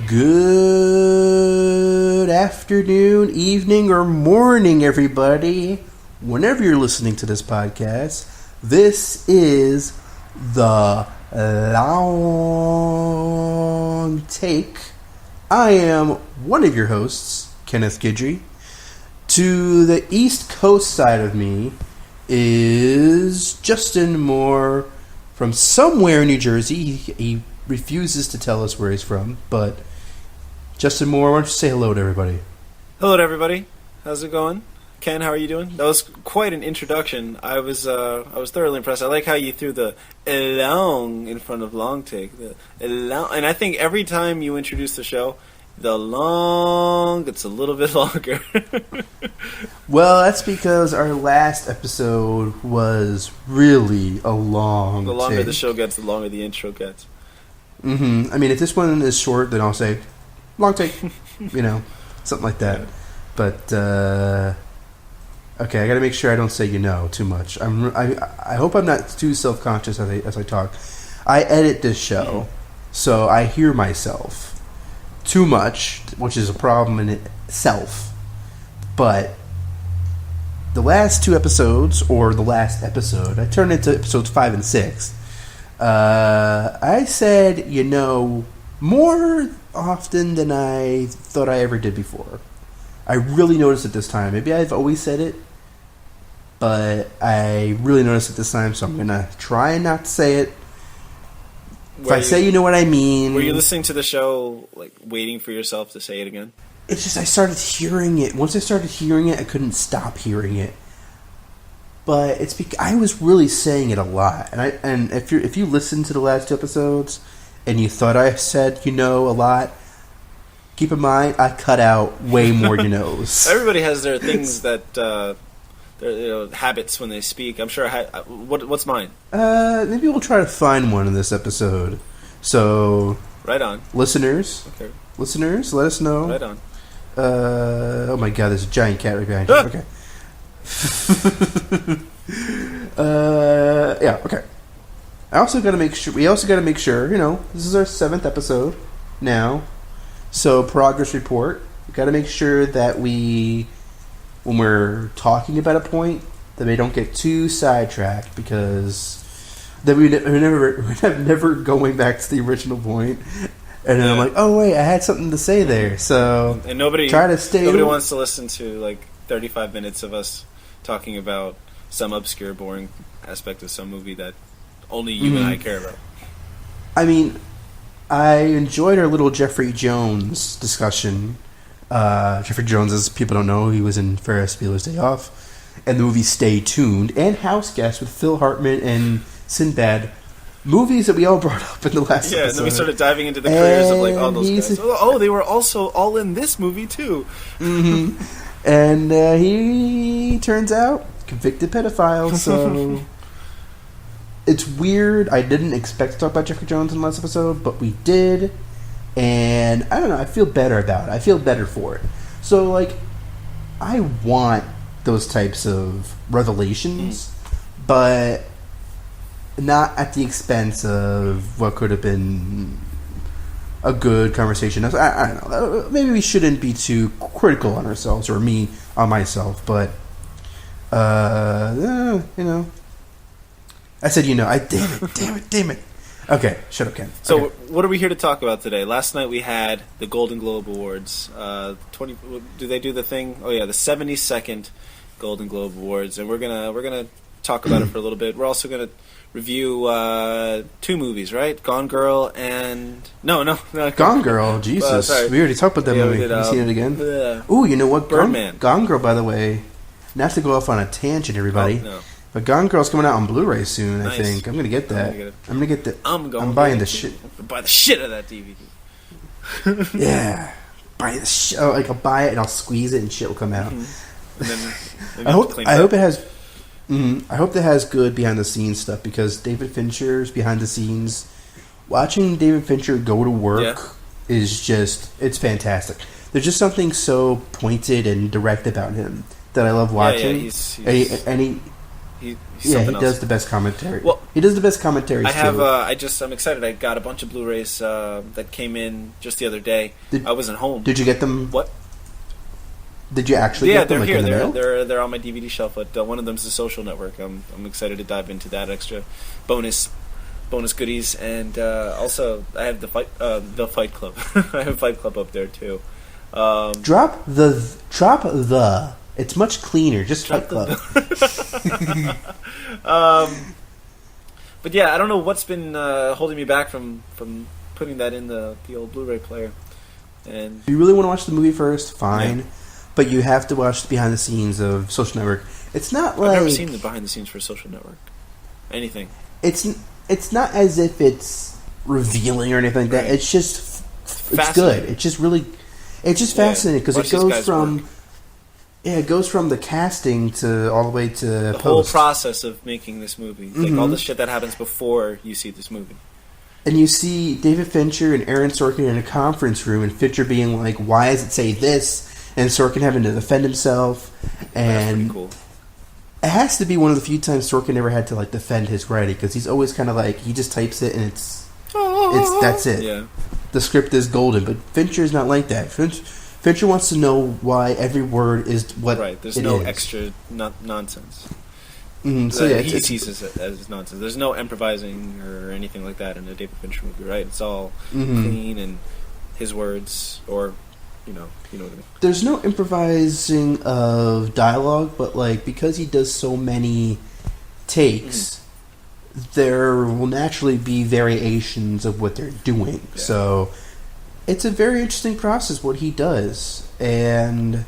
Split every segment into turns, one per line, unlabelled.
Good afternoon, evening, or morning, everybody. Whenever you're listening to this podcast, this is the Long Take. I am one of your hosts, Kenneth Guidry. To the East Coast side of me is Justyn Moore from somewhere in New Jersey. He refuses to tell us where he's from, but Justyn Moore, why don't you say hello to everybody?
Hello to everybody. How's it going? Ken, how are you doing? That was quite an introduction. I was thoroughly impressed. I like how you threw the long in front of long take. And I think every time you introduce the show, the long gets a little bit longer.
Well, that's because our last episode was really a long
The longer
take.
the show gets, the longer the intro gets.
Mm-hmm. I mean, if this one is short, then I'll say long take. Something like that. Yeah. But okay, I got to make sure I don't say too much. I hope I'm not too self-conscious as I talk. I edit this show, so I hear myself too much, which is a problem in itself. But the last two episodes, or the last episode, I turned into episodes 5 and 6. I said, more often than I thought I ever did before. I really noticed it this time. Maybe I've always said it, but I really noticed it this time, so I'm going to try not to say it. If I say you know what I mean...
Were you listening to the show, waiting for yourself to say it again?
It's just I started hearing it. Once I started hearing it, I couldn't stop hearing it. But it's because I was really saying it a lot. And if you listen to the last two episodes and you thought I said a lot, keep in mind I cut out way more knows.
Everybody has their things that their habits when they speak. I'm sure. What's mine?
Maybe we'll try to find one in this episode. So
right on,
listeners. Okay. Listeners, let us know.
Right on.
Oh my God, there's a giant cat right behind you. Okay. Yeah, okay. We also got to make sure, this is our 7th episode now. So, progress report. We got to make sure that when we're talking about a point, that we don't get too sidetracked, because then we're never going back to the original point. And then I'm like, oh wait, I had something to say there. So,
and nobody wants to listen to 35 minutes of us talking about some obscure, boring aspect of some movie that only you and I care about.
I mean, I enjoyed our little Jeffrey Jones discussion. Jeffrey Jones, as people don't know, he was in Ferris Bueller's Day Off, and the movie Stay Tuned, and House Guest with Phil Hartman and Sinbad. Movies that we all brought up in the last episode.
Yeah, and then we started diving into the careers of all those guys. Oh, they were also all in this movie too.
Mm-hmm. And he turns out convicted pedophile. So it's weird. I didn't expect to talk about Jeffrey Jones in the last episode, but we did. And I don't know. I feel better about it. I feel better for it. So I want those types of revelations, but not at the expense of what could have been a good conversation. I don't know. Maybe we shouldn't be too critical on ourselves, or me on myself. But I said damn it. Okay, shut up, Ken.
So,
okay.
What are we here to talk about today? Last night we had the Golden Globe Awards. Do they do the thing? Oh yeah, the 72nd Golden Globe Awards, and we're gonna talk about it for a little bit. We're also gonna review 2 movies, right? Gone Girl and... No.
Gone Girl, Jesus. We already talked about that movie. Have you seen it again? Ooh, you know what?
Birdman.
Gone Girl, by the way, not to go off on a tangent, everybody, but Gone Girl's coming out on Blu-ray soon, nice. I think. I'm going to get that. I'm buying the shit.
Buy the shit out of that DVD.
Yeah. Buy the shit. I'll buy it and I'll squeeze it and shit will come out.
Mm-hmm. And then
I hope it has... I hope that has good behind-the-scenes stuff, because David Fincher's behind-the-scenes, watching David Fincher go to work is just, it's fantastic. There's just something so pointed and direct about him that I love watching.
Yeah, He's
Yeah,
something
he
else.
does the best commentary.
Well,
he does the best commentary.
I have. I'm excited. I got a bunch of Blu-rays that came in just the other day. I wasn't home.
Did you get them?
What?
Did you actually get them?
They're here.
In the mail?
They're on my DVD shelf. But one of them's The Social Network. I'm excited to dive into that extra bonus goodies, and also I have the Fight Club. I have Fight Club up there too.
Drop the. It's much cleaner. Just Fight Club.
But yeah, I don't know what's been holding me back from putting that in the old Blu-ray player. And
if you really want to watch the movie first, fine. Yeah. But you have to watch the behind the scenes of Social Network. It's not like
I've never seen the behind the scenes for Social Network. Anything.
It's not as if it's revealing or anything like that. It's just it's good. It's just really fascinating because it goes from the casting to all the way to
the whole process of making this movie, like all the shit that happens before you see this movie.
And you see David Fincher and Aaron Sorkin in a conference room, and Fincher being like, "Why does it say this?" and Sorkin having to defend himself. And
that's pretty cool.
It has to be one of the few times Sorkin ever had to like defend his writing because he's always kind of like he just types it and it's that's it.
Yeah.
The script is golden, but Fincher is not like that. Fincher wants to know why every word is what
right. There's no extra nonsense.
So yeah,
he sees it as nonsense. There's no improvising or anything like that in a David Fincher movie, right? It's all clean and his words, or you know what I mean.
There's no improvising of dialogue, but like because he does so many takes, there will naturally be variations of what they're doing. Yeah. So it's a very interesting process what he does, and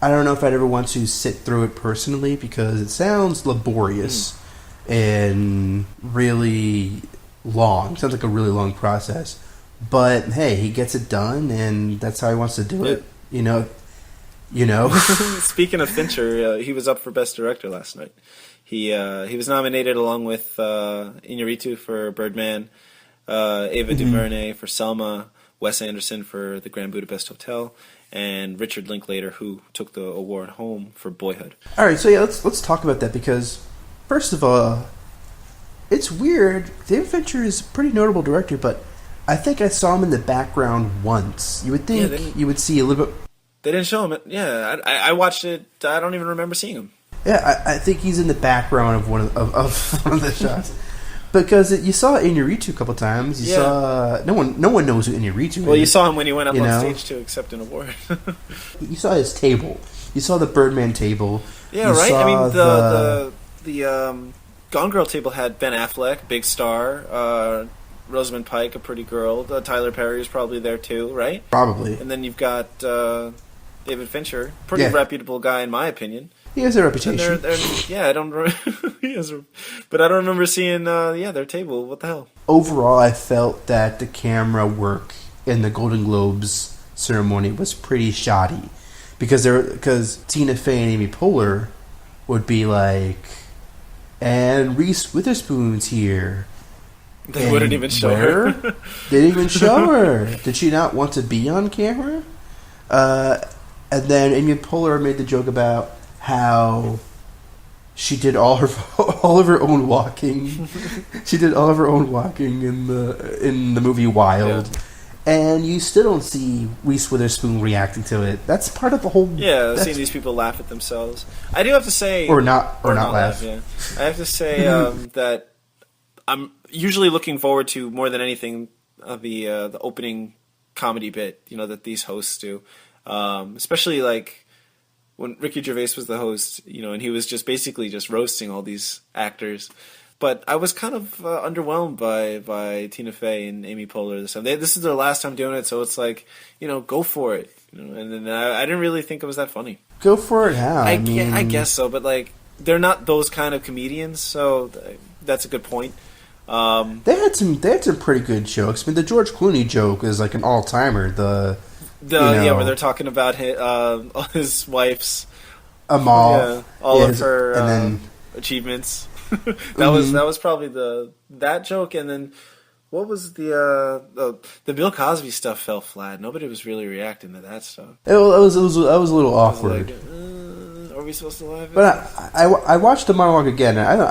I don't know if I'd ever want to sit through it personally because it sounds laborious and really long. It sounds like a really long process. But hey, he gets it done, and that's how he wants to do it. You know.
Speaking of Fincher, he was up for Best Director last night. He was nominated along with Iñárritu for Birdman, Ava DuVernay for Selma, Wes Anderson for The Grand Budapest Hotel, and Richard Linklater, who took the award home for Boyhood.
All right, so yeah, let's talk about that because first of all, it's weird. David Fincher is a pretty notable director, but I think I saw him in the background once. You would think you would see a little bit.
They didn't show him. I watched it. I don't even remember seeing him.
Yeah, I think he's in the background of one of one of the shots because you saw Iñárritu a couple times. You saw no one knows who Iñárritu is.
Well, you saw him when he went up on stage to accept an award.
You saw his table. You saw the Birdman table.
Yeah, right. I mean the Gone Girl table had Ben Affleck, big star. Rosamund Pike, a pretty girl. Tyler Perry was probably there too, right?
Probably.
And then you've got David Fincher, pretty reputable guy in my opinion.
He has a reputation.
I don't. But I don't remember seeing their table. What the hell?
Overall, I felt that the camera work in the Golden Globes ceremony was pretty shoddy because Tina Fey and Amy Poehler would be like, and Reese Witherspoon's here.
They wouldn't even show her.
They didn't even show her. Did she not want to be on camera? And then Amy Poehler made the joke about how she did all of her own walking. She did all of her own walking in the movie Wild. Yeah. And you still don't see Reese Witherspoon reacting to it. That's part of the whole.
Yeah, seeing these people laugh at themselves. I do have to say,
or not laugh.
Yeah, I have to say that I'm usually looking forward to more than anything the opening comedy bit, that these hosts do, especially like when Ricky Gervais was the host, and he was just basically just roasting all these actors. But I was kind of underwhelmed by Tina Fey and Amy Poehler this time. This is their last time doing it, so it's like, go for it. And then I didn't really think it was that funny.
Go for it, how?
I guess so, but like they're not those kind of comedians, so that's a good point.
They had some pretty good jokes. I mean, the George Clooney joke is like an all timer.
Where they're talking about his wife's
Amal,
all of her achievements. That was probably that joke, and then what was the Bill Cosby stuff fell flat. Nobody was really reacting to that stuff.
It was a little awkward.
Are we supposed to laugh?
But I watched the monologue again, and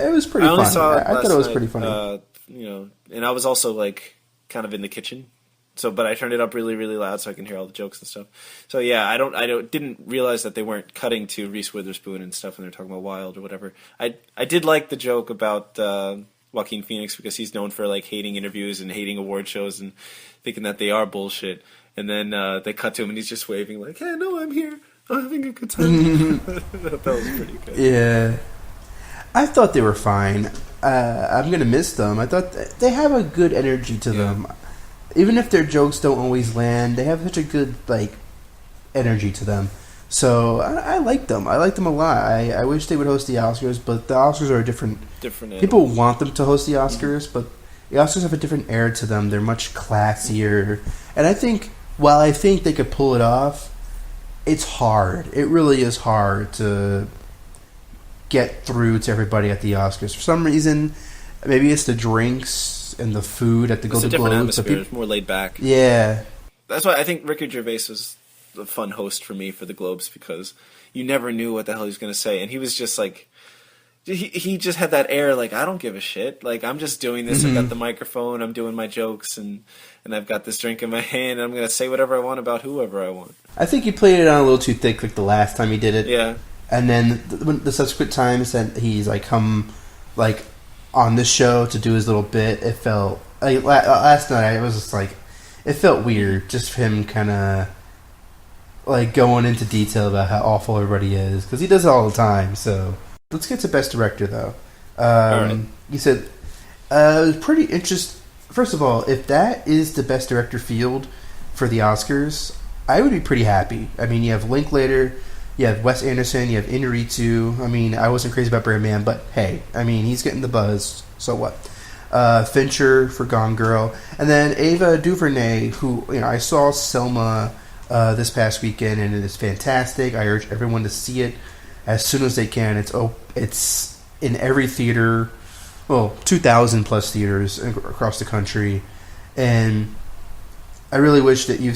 it was pretty funny. I thought it was pretty funny.
And I was also like kind of in the kitchen, but I turned it up really, really loud so I can hear all the jokes and stuff. So yeah, I didn't realize that they weren't cutting to Reese Witherspoon and stuff when they're talking about Wild or whatever. I did like the joke about Joaquin Phoenix because he's known for like hating interviews and hating award shows and thinking that they are bullshit. And then they cut to him and he's just waving like, "Hey, no, I'm here. I'm having a good time." That was pretty good.
Yeah, I thought they were fine. I'm gonna miss them. I thought they have a good energy to them, even if their jokes don't always land. They have such a good like energy to them. So I like them. I like them a lot. I wish they would host the Oscars, but the Oscars are different. People want them to host the Oscars, but the Oscars have a different air to them. They're much classier, and I think while I think they could pull it off, it's hard. It really is hard to get through to everybody at the Oscars. For some reason, maybe it's the drinks and the food at the Golden Globes. It's a different
atmosphere. It's more laid back.
Yeah.
That's why I think Ricky Gervais was a fun host for me for the Globes because you never knew what the hell he was going to say. And he was just like, he just had that air like, I don't give a shit. Like, I'm just doing this. I've got the microphone. I'm doing my jokes. And I've got this drink in my hand. And I'm going to say whatever I want about whoever I want.
I think he played it on a little too thick like the last time he did it.
Yeah.
And then the subsequent times that he's like come like on this show to do his little bit, it felt like last night it was just like it felt weird just for him kind of like going into detail about how awful everybody is because he does it all the time. So let's get to Best Director though.
All right.
You said it was pretty interesting. First of all, if that is the Best Director field for the Oscars, I would be pretty happy. I mean, you have Linklater. You have Wes Anderson, you have Inarritu. I mean, I wasn't crazy about Birdman, but hey, I mean, he's getting the buzz, so what? Fincher for Gone Girl. And then Ava DuVernay, who, I saw Selma this past weekend, and it is fantastic. I urge everyone to see it as soon as they can. It's in every theater, 2,000 plus theaters across the country, and I really wish that you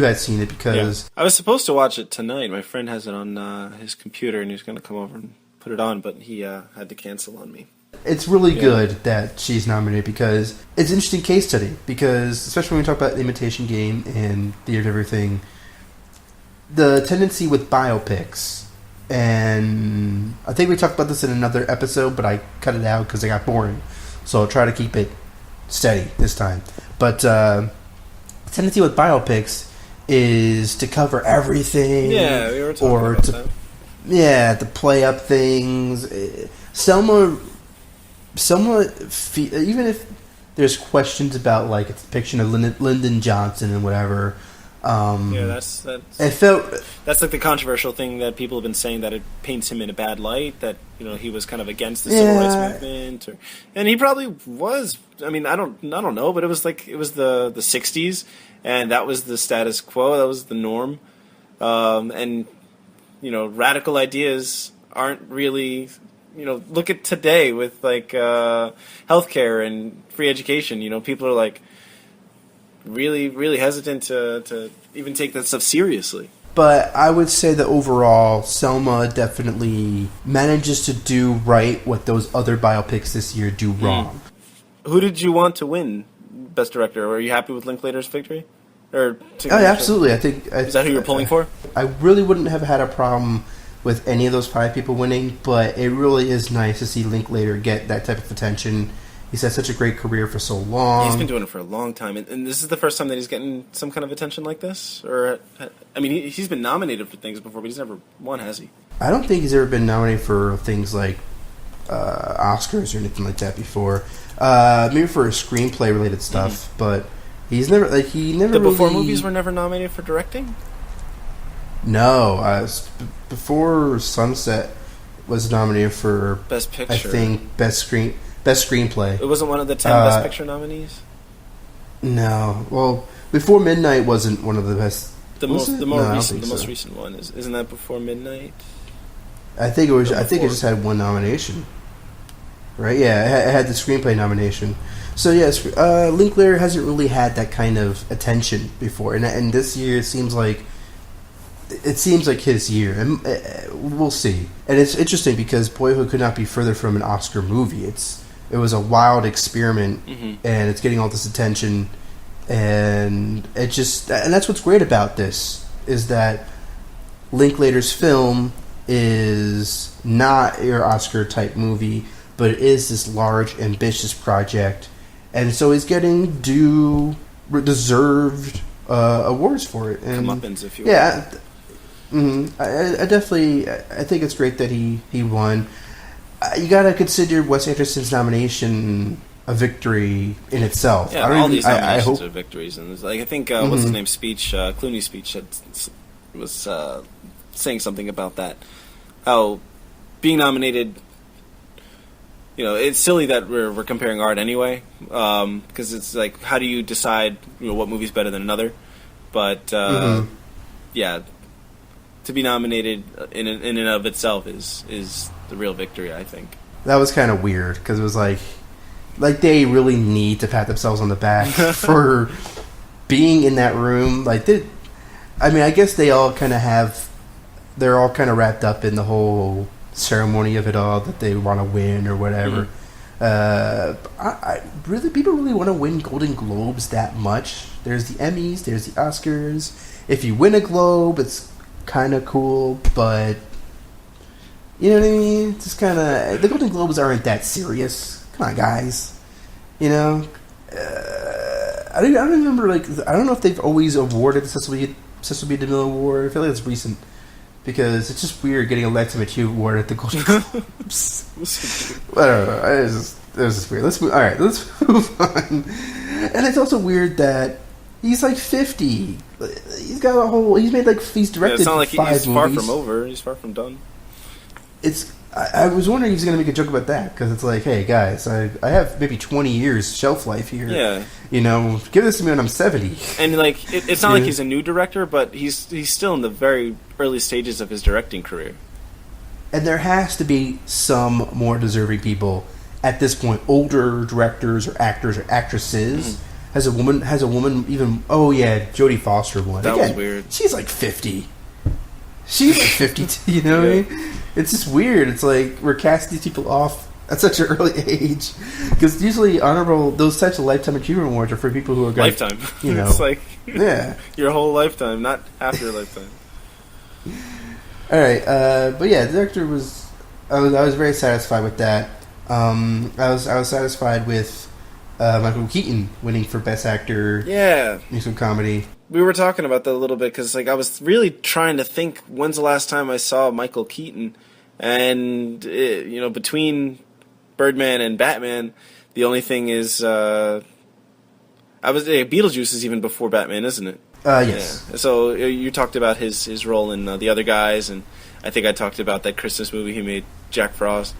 had seen it because
I was supposed to watch it tonight. My friend has it on his computer, and he's going to come over and put it on, but he had to cancel on me.
It's really good that she's nominated because it's an interesting case study. Because especially when we talk about The Imitation Game and Theater of Everything, the tendency with biopics, and I think we talked about this in another episode, but I cut it out because it got boring. So I'll try to keep it steady this time. But tendency with biopics is to cover everything.
Yeah, we were talking about that.
Yeah, to play up things. Selma, even if there's questions about like its depiction of Lyndon Johnson and whatever.
That's like the controversial thing that people have been saying, that it paints him in a bad light, that he was kind of against the civil rights movement, and he probably was. I mean, I don't know, but it was the 60s, and that was the status quo, that was the norm, and radical ideas aren't really. Look at today with like healthcare and free education. People are like really, really hesitant to even take that stuff seriously.
But I would say that overall, Selma definitely manages to do right what those other biopics this year do wrong.
Who did you want to win Best Director? Or are you happy with Linklater's victory?
Absolutely. I think
is that who you're pulling for?
I really wouldn't have had a problem with any of those 5 people winning, but it really is nice to see Linklater get that type of attention. He's had such a great career for so long.
He's been doing it for a long time, and this is the first time that he's getting some kind of attention like this? Or, I mean, he's been nominated for things before, but he's never won, has he?
I don't think he's ever been nominated for things like Oscars or anything like that before. Maybe for screenplay-related stuff, but he's never, The
Before movies were never nominated for directing?
No, Before Sunset was nominated for
Best Picture.
I think Best Screenplay.
It wasn't one of the 10 Best Picture nominees?
No. Well, Before Midnight wasn't one of the best.
The most recent one isn't that Before Midnight?
I think it was. I think it just had one nomination. Right? Yeah, it had the screenplay nomination. So yes, Linklater hasn't really had that kind of attention before, and this year it seems like it seems like his year, and we'll see. And it's interesting because Boyhood could not be further from an Oscar movie. It was a wild experiment, and it's getting all this attention, and that's what's great about this is that Linklater's film is not your Oscar type movie, but it is this large, ambitious project, and so he's getting deserved awards for it. And
comeuppance, if you will.
Yeah, I definitely think it's great that he won. You got to consider Wes Anderson's nomination a victory in itself.
Yeah, all these nominations are victories, and I think what's his name? Clooney's speech was saying something about that. How being nominated, it's silly that we're comparing art anyway, because it's like, how do you decide what movie's better than another? But yeah, to be nominated in and of itself is the real victory, I think. That
was kind of weird because it was like they really need to pat themselves on the back for being in that room. I guess they're all kind of wrapped up in the whole ceremony of it all, that they want to win or whatever. People really want to win Golden Globes that much. There's the Emmys, there's the Oscars. If you win a Globe, it's kind of cool, but you know what I mean? It's just kind of, the Golden Globes aren't that serious. Come on, guys. I don't remember, I don't know if they've always awarded the Cecil B. DeMille Award. I feel like it's recent, because it's just weird getting a Lifetime Achievement Award at the Golden Globes. I don't know. It was just weird. Let's move on. And it's also weird that he's 50. He's directed
it's not like
5
he's
movies.
Far from over. He's far from done.
I was wondering if he's going to make a joke about that, because it's like, hey guys, I have maybe 20 years shelf life here.
Yeah.
Give this to me when I'm 70.
And it's not like he's a new director, but he's still in the very early stages of his directing career.
And there has to be some more deserving people at this point, older directors or actors or actresses. Has a woman even? Oh yeah, Jodie Foster won.
That was weird.
She's 50. She's 50. You know what I mean? It's just weird. It's like we're casting these people off at such an early age, because usually those types of Lifetime Achievement Awards are for people who are
lifetime. It's your whole lifetime, not half your lifetime.
All right, but yeah, the director was. I was very satisfied with that. I was satisfied with Michael Keaton winning for Best Actor.
Yeah,
musical comedy.
We were talking about that a little bit because I was really trying to think when's the last time I saw Michael Keaton, and between Birdman and Batman, the only thing is Beetlejuice is even before Batman, isn't it?
Yes.
Yeah. So you talked about his role in The Other Guys, and I think I talked about that Christmas movie he made, Jack Frost,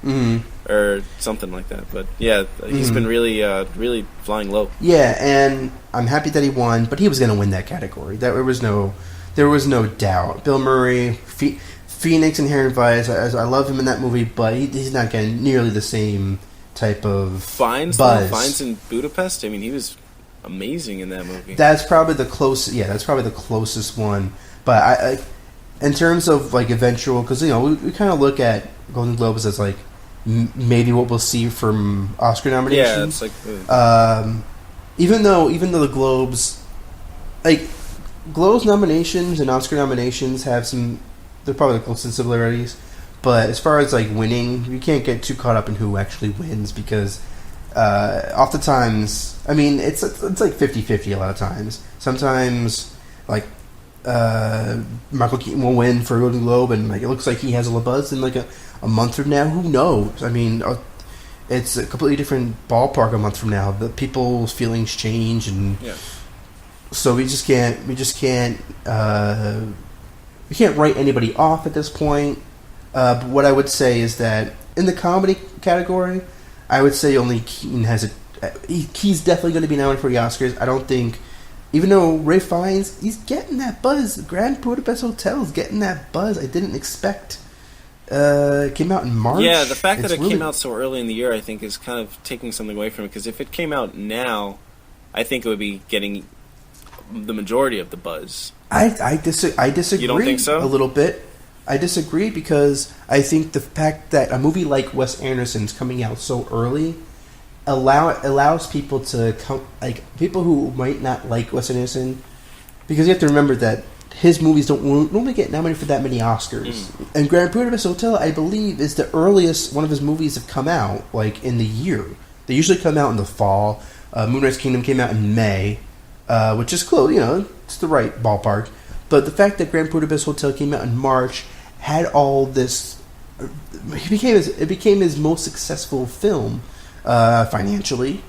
or something like that. But yeah, he's been really flying low. Yeah,
and I'm happy that he won, but he was going to win that category. There was no doubt. Bill Murray, Phoenix, Inherent Vice. I love him in that movie, but he's not getting nearly the same type of
buzz. Fines in Budapest. I mean, he was amazing in that movie.
That's probably the closest. Yeah, that's probably the closest one. But I in terms of eventual, because we kind of look at Golden Globes as maybe what we'll see from Oscar nominations.
Yeah, it's
even though the Globes, Globes nominations and Oscar nominations have they're probably the closest similarities. But as far as winning, you can't get too caught up in who actually wins, because oftentimes, I mean, it's 50-50 a lot of times. Sometimes Michael Keaton will win for a Golden Globe, and it looks like he has a buzz in a month from now. Who knows? I mean, it's a completely different ballpark a month from now. The people's feelings change, and so we can't write anybody off at this point. But what I would say is that in the comedy category, I would say only Keaton has he's definitely going to be nominated for the Oscars. I don't think. Even though Ralph Fiennes, he's getting that buzz. Grand Budapest Hotel is getting that buzz. I didn't expect. It came out in March.
Yeah, the fact that it came out so early in the year, I think, is kind of taking something away from it. Because if it came out now, I think it would be getting the majority of the buzz.
I disagree.
You don't think so?
A little bit. I disagree because I think the fact that a movie like Wes Anderson's coming out so early allows people to come, like people who might not like Wes Anderson, because you have to remember that his movies don't normally get nominated for that many Oscars. And Grand Budapest Hotel, I believe, is the earliest one of his movies have come out, like in the year. They usually come out in the fall. Moonrise Kingdom came out in May, which is close. It's the right ballpark. But the fact that Grand Budapest Hotel came out in March had all this. It became his most successful film financially,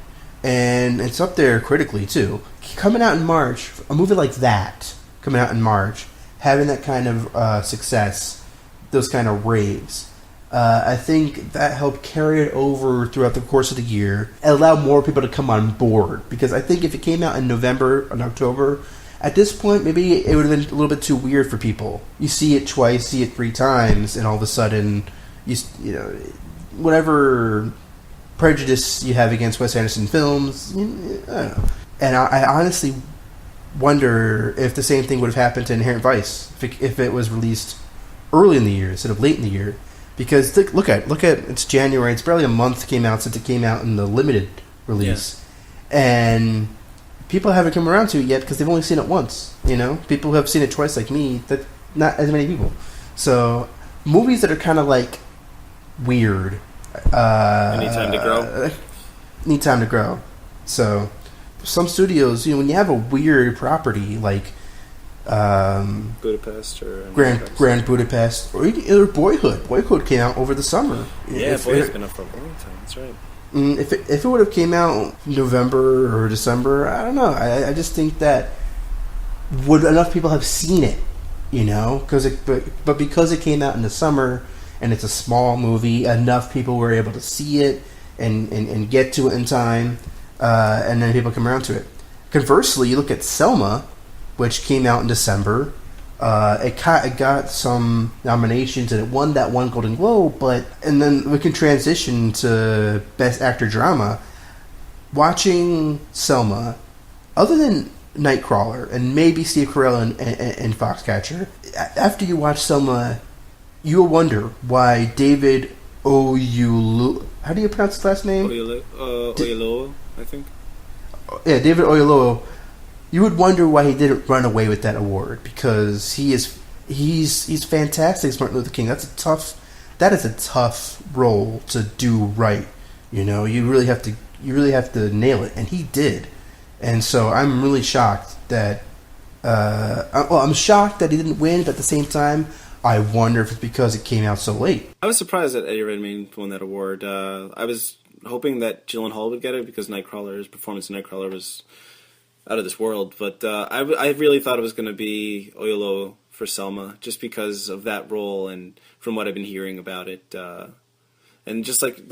and it's up there critically too. Coming out in March, a movie like that coming out in March, having that kind of success, those kind of raves, I think that helped carry it over throughout the course of the year and allow more people to come on board. Because I think if it came out in November and October, at this point, maybe it would have been a little bit too weird for people. You see it twice, see it 3 times, and all of a sudden, you know, whatever prejudice you have against Wes Anderson films, I don't know. And I honestly wonder if the same thing would have happened to Inherent Vice if it was released early in the year instead of late in the year. Because look at it's January. It's barely a month came out since it came out in the limited release, and people haven't come around to it yet because they've only seen it once. People who have seen it twice, like me, that not as many people. So movies that are kind of like weird.
Need time to grow.
Need time to grow. So some studios, when you have a weird property like
Budapest or
Grand Budapest or Boyhood. Boyhood came out over the summer.
Yeah, Boyhood's been up for a long time. That's right.
If it would have came out November or December, I don't know. I just think that would enough people have seen it, but because it came out in the summer and it's a small movie, enough people were able to see it and get to it in time, and then people come around to it. Conversely, you look at Selma, which came out in December. It got some nominations and it won that one Golden Globe, and then we can transition to Best Actor Drama. Watching Selma, other than Nightcrawler and maybe Steve Carell and Foxcatcher, after you watch Selma, you'll wonder why David Oyelowo, how do you pronounce his last name?
Oyelowo, I think.
Yeah, David Oyelowo. You would wonder why he didn't run away with that award, because he's fantastic as Martin Luther King. That is a tough role to do right. You really have to nail it, and he did. And so I'm really shocked that I'm shocked that he didn't win, but at the same time I wonder if it's because it came out so late.
I was surprised that Eddie Redmayne won that award. I was hoping that Gyllenhaal would get it because his performance in Nightcrawler was out of this world, but I really thought it was going to be Oyelowo for Selma, just because of that role and from what I've been hearing about it, and just like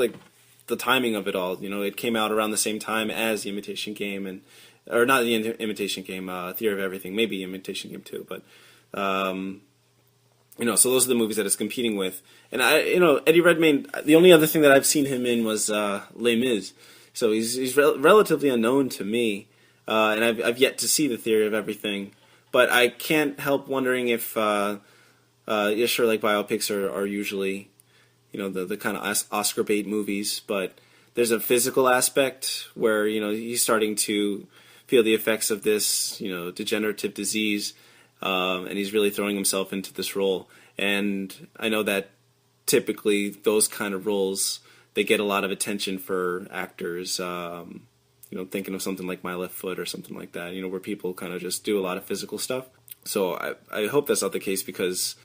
the timing of it all. It came out around the same time as The Imitation Game, or not The Imitation Game, Theory of Everything, maybe Imitation Game too, but so those are the movies that it's competing with. And Eddie Redmayne, the only other thing that I've seen him in was Les Mis, so he's relatively unknown to me. And I've yet to see The Theory of Everything, but I can't help wondering if, sure, like biopics are usually, the kind of Oscar bait movies, but there's a physical aspect where he's starting to feel the effects of this, degenerative disease, and he's really throwing himself into this role. And I know that typically those kind of roles, they get a lot of attention for actors. Thinking of something like My Left Foot or something like that, where people kind of just do a lot of physical stuff. So I hope that's not the case, because,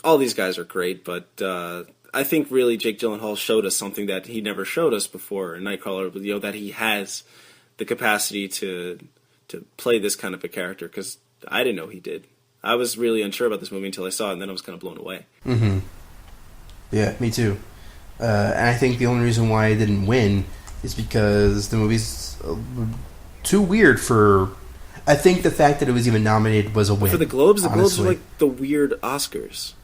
all these guys are great, but I think really Jake Gyllenhaal showed us something that he never showed us before in Nightcrawler, that he has the capacity to play this kind of a character, because I didn't know he did. I was really unsure about this movie until I saw it, and then I was kind of blown away.
Mm-hmm. Yeah, me too. And I think the only reason why I didn't win is because the movie's too weird for... I think the fact that it was even nominated was a win.
For the Globes,
honestly.
Globes are like the weird Oscars.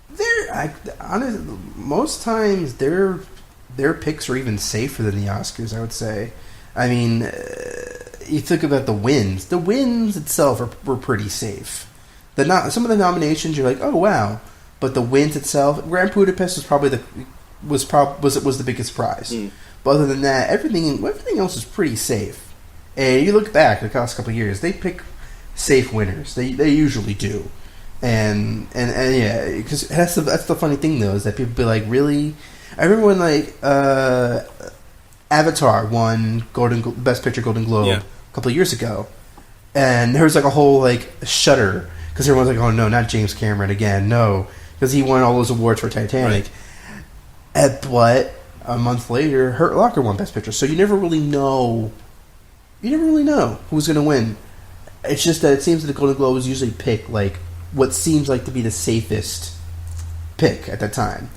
Most times their picks are even safer than the Oscars, I would say. You think about the wins. The wins itself were pretty safe. some of the nominations you're like, oh wow, but the wins itself, Grand Budapest was probably the biggest prize. But other than that, everything else is pretty safe. And you look back the last couple of years, they pick safe winners. They usually do. And yeah, because that's the funny thing though, is that people be like, really? I remember when like Avatar won Best Picture Golden Globe a couple of years ago, and there was like a whole like shudder because everyone's like, oh no, not James Cameron again, no, because he won all those awards for Titanic. Right. But a month later, Hurt Locker won Best Picture, so you never really know who's going to win. It's just that it seems that the Golden Globes usually pick like what seems like to be the safest pick at that time.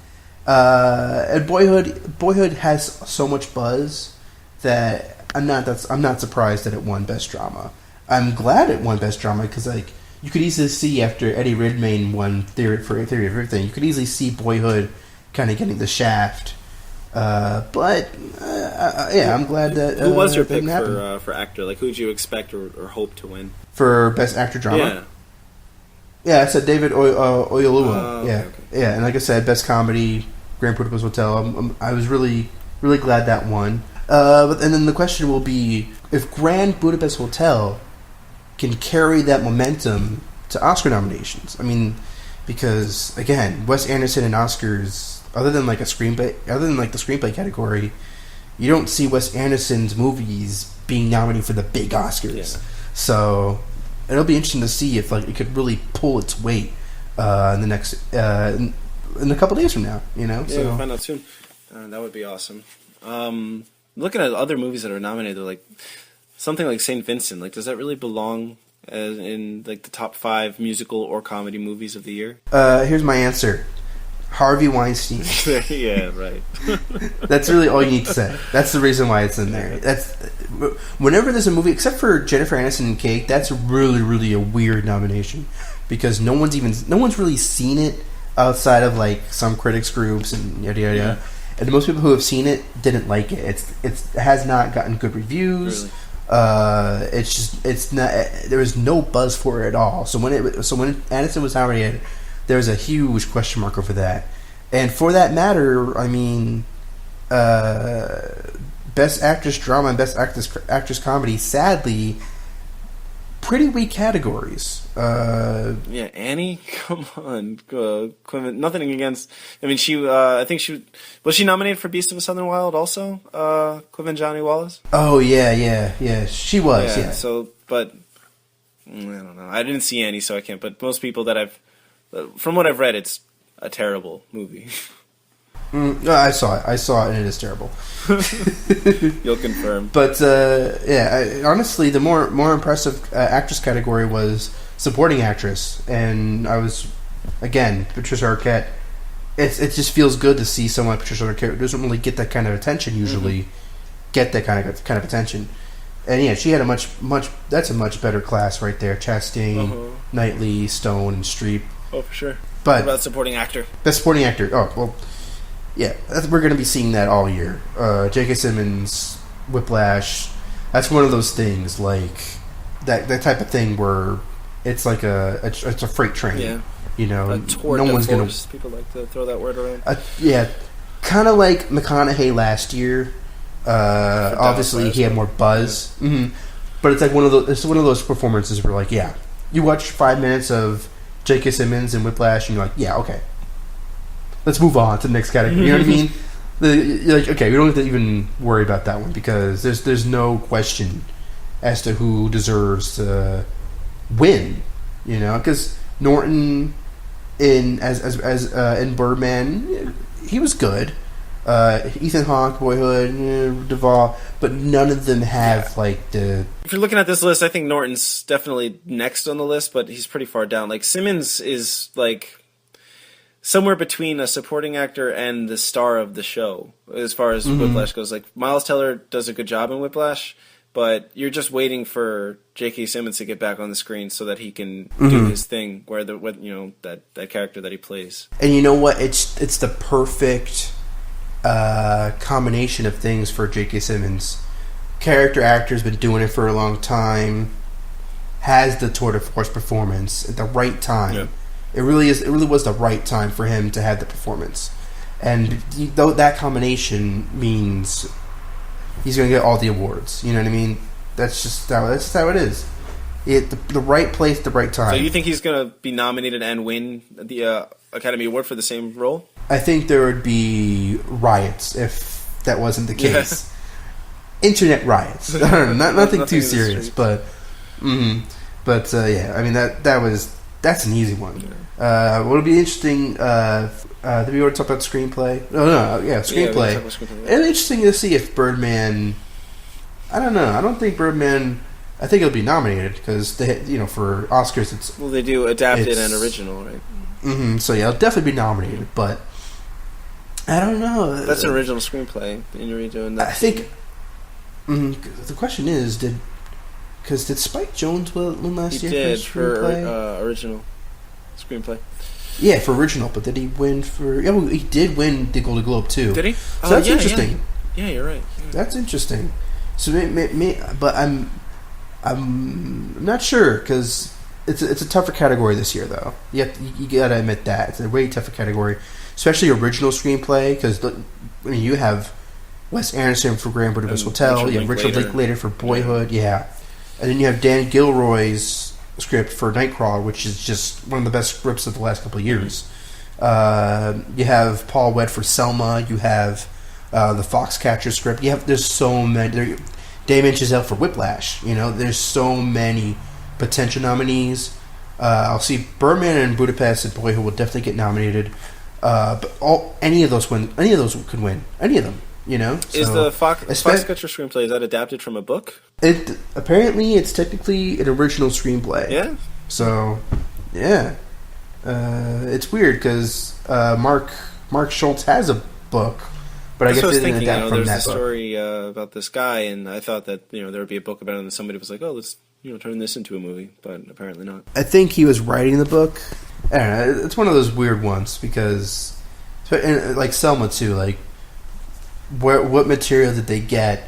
And Boyhood has so much buzz that I'm not surprised that it won Best Drama. I'm glad it won Best Drama because like you could easily see after Eddie Redmayne won Theory of Everything, you could easily see Boyhood kind of getting the shaft. But I'm glad that.
Who was your pick for actor? Like, who'd you expect or hope to win
for Best Actor Drama? Yeah, I said David Oyelowo. Yeah, and like I said, Best Comedy, Grand Budapest Hotel. I was really glad that won. And then the question will be if Grand Budapest Hotel can carry that momentum to Oscar nominations. I mean, because again, Wes Anderson and Oscars. Other than like the screenplay category, you don't see Wes Anderson's movies being nominated for the big Oscars. Yeah. So it'll be interesting to see if like it could really pull its weight in the next in a couple days from now. You know,
we'll find out soon. That would be awesome. Looking at other movies that are nominated, like something like Saint Vincent, like does that really belong in like the top 5 musical or comedy movies of the year?
Here's my answer. Harvey Weinstein.
Yeah, right.
That's really all you need to say. That's the reason why it's in there. That's whenever there's a movie, except for Jennifer Aniston and Cake, that's really, really a weird nomination because no one's really seen it outside of like some critics groups and yada yada. Yeah. And most people who have seen it didn't like it. It has not gotten good reviews. Really? It's not. There was no buzz for it at all. So when Aniston was nominated, there's a huge question mark over that. And for that matter, I mean, Best Actress Drama and Best Actress Comedy, sadly, pretty weak categories.
Annie, come on, Clement. Nothing against. I mean, I think was she nominated for Beast of a Southern Wild also? Clement Johnny Wallace.
Oh yeah, she was. Yeah.
So, but I don't know. I didn't see Annie, so I can't. But most people from what I've read, it's a terrible movie.
I saw it, and it is terrible.
You'll confirm.
But honestly, the more impressive actress category was supporting actress, and I was again Patricia Arquette. It just feels good to see someone like Patricia Arquette who doesn't really get that kind of attention usually get that kind of attention. And yeah, she had a much that's a much better class right there. Chastain, Knightley, Stone, and Streep.
Oh, for sure.
But
what about supporting actor?
Best supporting actor. Oh, well, yeah, we're going to be seeing that all year. JK Simmons, Whiplash. That's one of those things, like that type of thing where it's like it's a freight train. Yeah. You know,
no one's going to. People like to throw that word around.
Yeah, kind of like McConaughey last year. Obviously, he had more buzz. Yeah. Mm-hmm. But it's like one of those performances where, like, yeah, you watch 5 minutes of J.K. Simmons and Whiplash, and you're like, yeah, okay, let's move on to the next category. You know what I mean? You're like, okay, we don't have to even worry about that one because there's no question as to who deserves to win. You know, because Norton in Birdman, he was good. Ethan Hawke, Boyhood, Duvall, but none of them have like the.
If you're looking at this list, I think Norton's definitely next on the list, but he's pretty far down. Like Simmons is like somewhere between a supporting actor and the star of the show as far as Whiplash goes. Like Miles Teller does a good job in Whiplash, but you're just waiting for J.K. Simmons to get back on the screen so that he can do his thing, where that character that he plays.
And you know what? It's the perfect combination of things for J.K. Simmons. Character actor's been doing it for a long time. has the tour de force performance at the right time.
Yeah.
It really was the right time for him to have the performance, and though that combination means he's going to get all the awards. You know what I mean? That's just how it is. The right place, the right time.
So you think he's going to be nominated and win the Academy Award for the same role?
I think there would be riots if that wasn't the case. Yeah. Internet riots. I don't know, nothing too serious, but yeah. I mean that's an easy one. Yeah. What'll be interesting? Did we already talk about screenplay? No, yeah, screenplay.
Yeah, screenplay.
It'll be interesting to see if Birdman. I don't know. I don't think Birdman. I think it'll be nominated because they, for Oscars, it's
they do adapted and original, right?
Mm-hmm, so yeah, it'll definitely be nominated, but I don't know.
That's an original screenplay, and you're redoing that.
I think the question is, did Spike Jonze win last year?
He did
for
original screenplay.
Yeah, for original, but did he win for? Yeah, he did win the Golden Globe too.
Did he?
So that's interesting.
Yeah, you're right. Yeah.
That's interesting. So, but I'm not sure because it's a tougher category this year, though. You gotta admit that it's a way tougher category, especially original screenplay. Because you have Wes Anderson for Grand Budapest Hotel, you have Richard Linklater for Boyhood, yeah, and then you have Dan Gilroy's script for Nightcrawler, which is just one of the best scripts of the last couple of years. You have Paul Weed for Selma. You have the Foxcatcher script. There's so many. Damien Chazelle for Whiplash. There's so many potential nominees. I'll see Birdman and Budapest and Boyhood will definitely get nominated. But any of those could win. Any of them.
Is the Foxcatcher screenplay, is that adapted from a book?
Apparently it's technically an original screenplay.
Yeah.
So, yeah, it's weird because Mark Schultz has a book, but I guess they didn't adapt from that book.
There's a story about this guy, and I thought that there would be a book about it, and somebody was like, "Oh, let's turn this into a movie," but apparently not.
I think he was writing the book. I don't know. It's one of those weird ones because, like Selma too, like. What material did they get,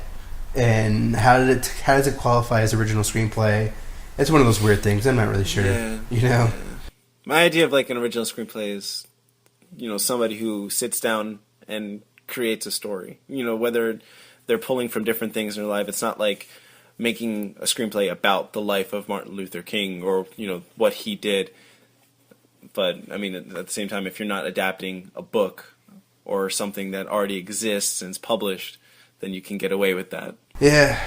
and how does it qualify as original screenplay? It's one of those weird things. I'm not really sure. Yeah,
Yeah. My idea of like an original screenplay is, somebody who sits down and creates a story. Whether they're pulling from different things in their life. It's not like making a screenplay about the life of Martin Luther King or what he did. But I mean, at the same time, if you're not adapting a book or something that already exists and is published, then you can get away with that.
Yeah,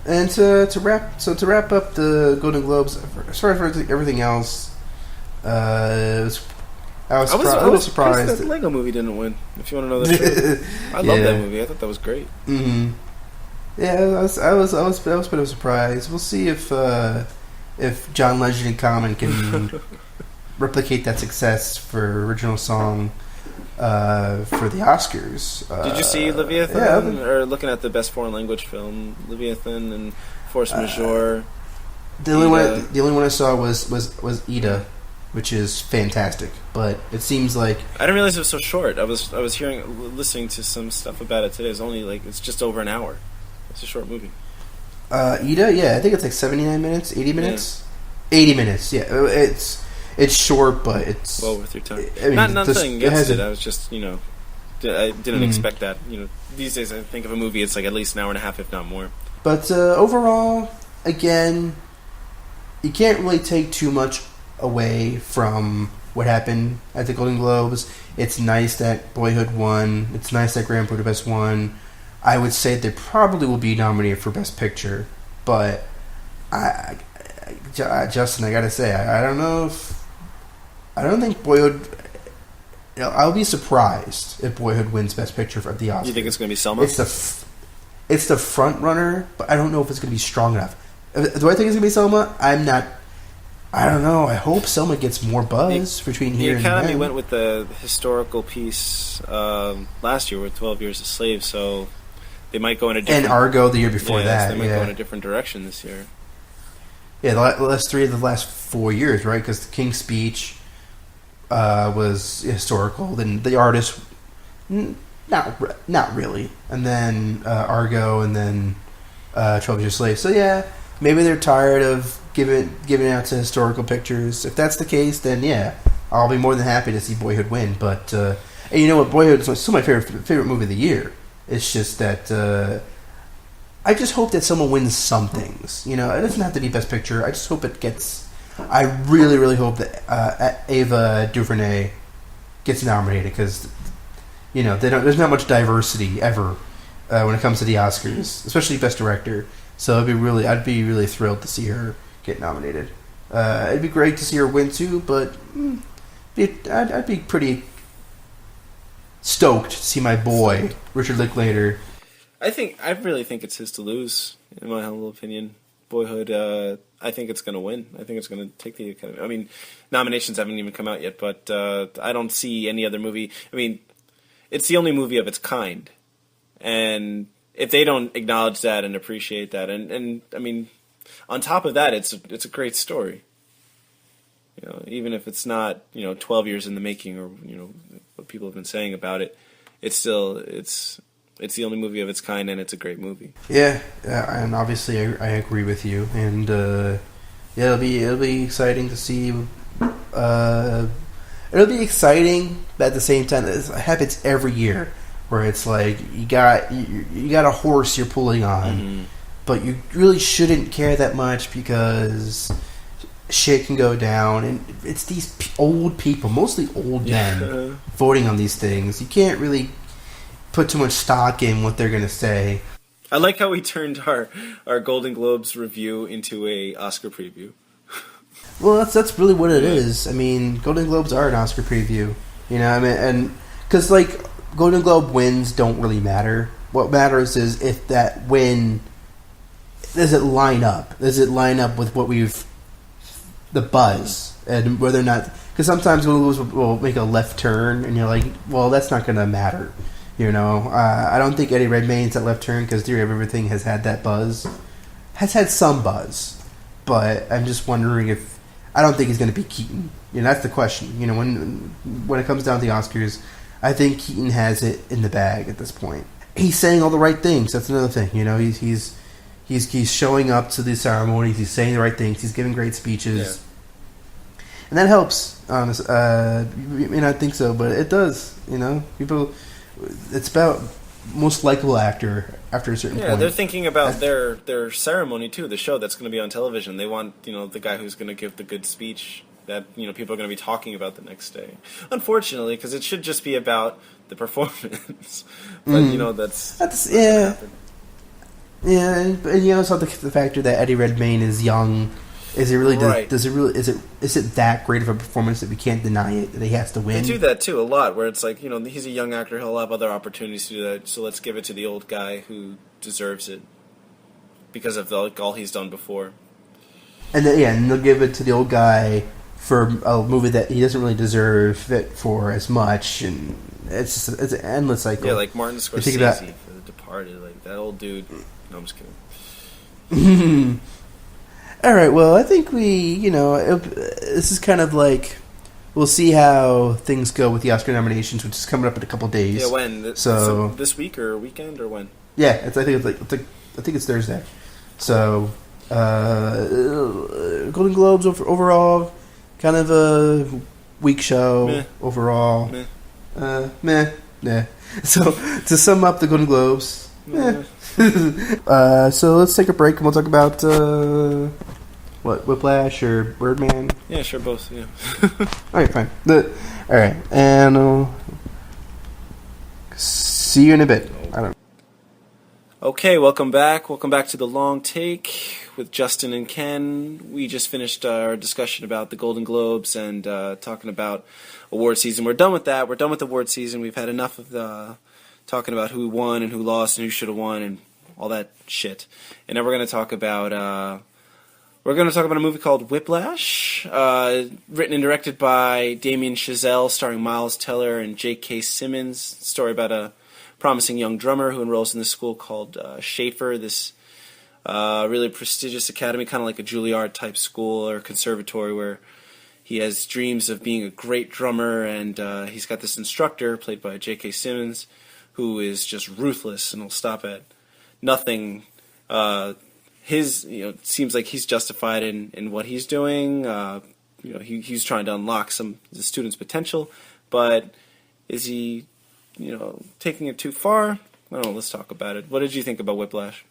and to wrap up the Golden Globes, as far as everything else, I was a little surprised
that Lego Movie didn't win. If you want to know the truth, I love that movie. I thought that was great.
Mm-hmm. Yeah, I was a bit of a surprise. We'll see if John Legend and Common can replicate that success for original song. For the Oscars.
Did you see Leviathan? Or looking at the best foreign language film, Leviathan and Force Majeure?
The only one I saw was Ida, which is fantastic. But it seems like
I didn't realize it was so short. I was listening to some stuff about it today. It's only it's just over an hour. It's a short movie.
Ida, yeah, I think it's like 79 minutes, 80 minutes, 80 minutes. Yeah, it's short, but it's
well worth your time.
I mean,
not saying against it. I was just, I didn't expect that. These days I think of a movie, it's like at least an hour and a half, if not more.
But overall, again, you can't really take too much away from what happened at the Golden Globes. It's nice that Boyhood won. It's nice that Grand Budapest won. I would say they probably will be nominated for Best Picture, but Justin, I gotta say, I don't know if. I don't think Boyhood. I'll be surprised if Boyhood wins Best Picture at the Oscars.
You think it's going to be Selma?
It's the front runner, but I don't know if it's going to be strong enough. Do I think it's going to be Selma? I'm not. I don't know. I hope Selma gets more buzz between here and there.
The Academy went with the historical piece last year with 12 Years a Slave, so they might go in a different...
And Argo the year before that.
So they might go in a different direction this year.
Yeah, the last 3 of the last 4 years, right? Because the King's Speech was historical. Then The Artist, not really. And then Argo, and then 12 Years a Slave. So yeah, maybe they're tired of giving out to historical pictures. If that's the case, then yeah, I'll be more than happy to see Boyhood win. But and you know what, Boyhood is still my favorite movie of the year. It's just that I just hope that someone wins some things. You know, it doesn't have to be Best Picture. I just hope it gets. I really, really hope that Ava DuVernay gets nominated because you know there's not much diversity ever when it comes to the Oscars, especially Best Director. So I'd be really thrilled to see her get nominated. It'd be great to see her win too, but I'd be pretty stoked to see my boy Richard Linklater.
I really think it's his to lose, in my humble opinion. Boyhood, I think it's going to win. I think it's going to take the Academy. I mean, nominations haven't even come out yet, but I don't see any other movie. I mean, it's the only movie of its kind, and if they don't acknowledge that and appreciate that, and I mean, on top of that, it's a great story. You know, even if it's not 12 years in the making or what people have been saying about it, it's still it's the only movie of its kind, and it's a great movie.
Yeah, and obviously I agree with you, and yeah, it'll be exciting to see. It'll be exciting, but at the same time, it happens every year, where it's like you got a horse you're pulling on, but you really shouldn't care that much because shit can go down, and it's these old people, mostly old men, voting on these things. You can't really put too much stock in what they're going to say.
I like how we turned our Golden Globes review into a Oscar preview.
Well, that's really what it is. I mean, Golden Globes are an Oscar preview. You know, I mean, and because like Golden Globe wins don't really matter. What matters is if that win does it line up? Does it line up with what the buzz and whether or not? Because sometimes Golden Globes will make a left turn, and you're like, well, that's not going to matter. You know, I don't think Eddie Redmayne's that left turn because Theory of Everything has had that buzz, has had some buzz, but I'm just wondering if I don't think he's going to be Keaton. You know, that's the question. You know, when it comes down to the Oscars, I think Keaton has it in the bag at this point. He's saying all the right things. That's another thing. You know, he's showing up to these ceremonies. He's saying the right things. He's giving great speeches, and that helps. Honestly, you may not think so, but it does. You know, people. It's about most likable actor after a certain point.
Yeah, they're thinking about their ceremony too, the show that's going to be on television. They want the guy who's going to give the good speech that people are going to be talking about the next day. Unfortunately, because it should just be about the performance. But that's
yeah, yeah, and you also have the factor that Eddie Redmayne is young. Is it really?
Right.
Is it that great of a performance that we can't deny it that he has to win?
They do that too a lot, where it's like he's a young actor, he'll have other opportunities to do that. So let's give it to the old guy who deserves it because of all he's done before. And
they'll give it to the old guy for a movie that he doesn't really deserve it for as much, and it's an endless cycle.
Yeah, like Martin Scorsese for The Departed, like that old dude. No, I'm just kidding.
All right, well, I think this is kind of like, we'll see how things go with the Oscar nominations, which is coming up in a couple of days.
Yeah, when? So this week or weekend or when?
Yeah, I think it's Thursday. So, Golden Globes overall, kind of a weak show.
Meh.
Overall.
Meh.
Meh. So, to sum up the Golden Globes, so let's take a break and we'll talk about Whiplash or Birdman?
Yeah, sure, both. Yeah.
All right, fine. All right, and I'll see you in a bit. I don't.
Okay, welcome back. Welcome back to the Long Take with Justyn and Ken. We just finished our discussion about the Golden Globes and talking about award season. We're done with that. We're done with award season. We've had enough of the talking about who won and who lost and who should have won and all that shit. And now we're going to talk about a movie called Whiplash, written and directed by Damien Chazelle, starring Miles Teller and JK Simmons. Story about a promising young drummer who enrolls in this school called Schaefer, this really prestigious academy, kind of like a Juilliard type school or conservatory, where he has dreams of being a great drummer, and he's got this instructor played by J.K. Simmons who is just ruthless and will stop at nothing his, seems like he's justified in what he's doing. He's trying to unlock the student's potential, but is he, taking it too far? I don't know. Let's talk about it. What did you think about Whiplash?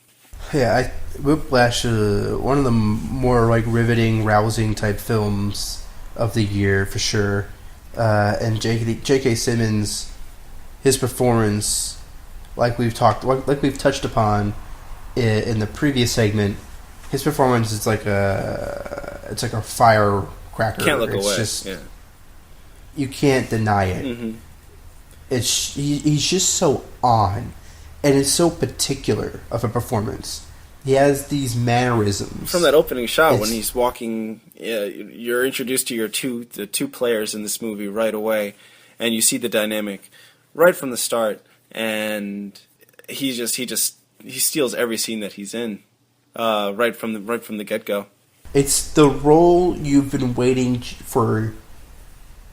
Yeah, Whiplash, one of the more like riveting, rousing type films of the year for sure. And JK Simmons, his performance, like we've touched upon in the previous segment, his performance is like a firecracker.
Can't look away.
You can't deny it.
Mm-hmm.
He's just so on. And it's so particular of a performance. He has these mannerisms.
From that opening shot when he's walking, you're introduced to the two players in this movie right away, and you see the dynamic right from the start. And he steals every scene that he's in, right from the get go. It's
the role you've been waiting for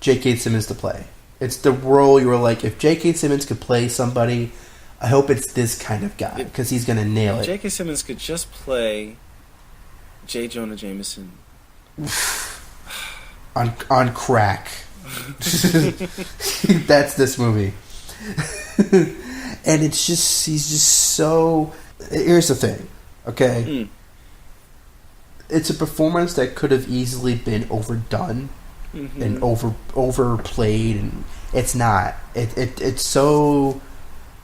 J.K. Simmons to play. It's the role you were like, if J.K. Simmons could play somebody, I hope it's this kind of guy, because he's going to nail it.
J.K. Simmons could just play J. Jonah Jameson.
on crack. That's this movie. And he's just so... Here's the thing, okay?
Mm.
It's a performance that could have easily been overdone and overplayed, and it's not. It's so...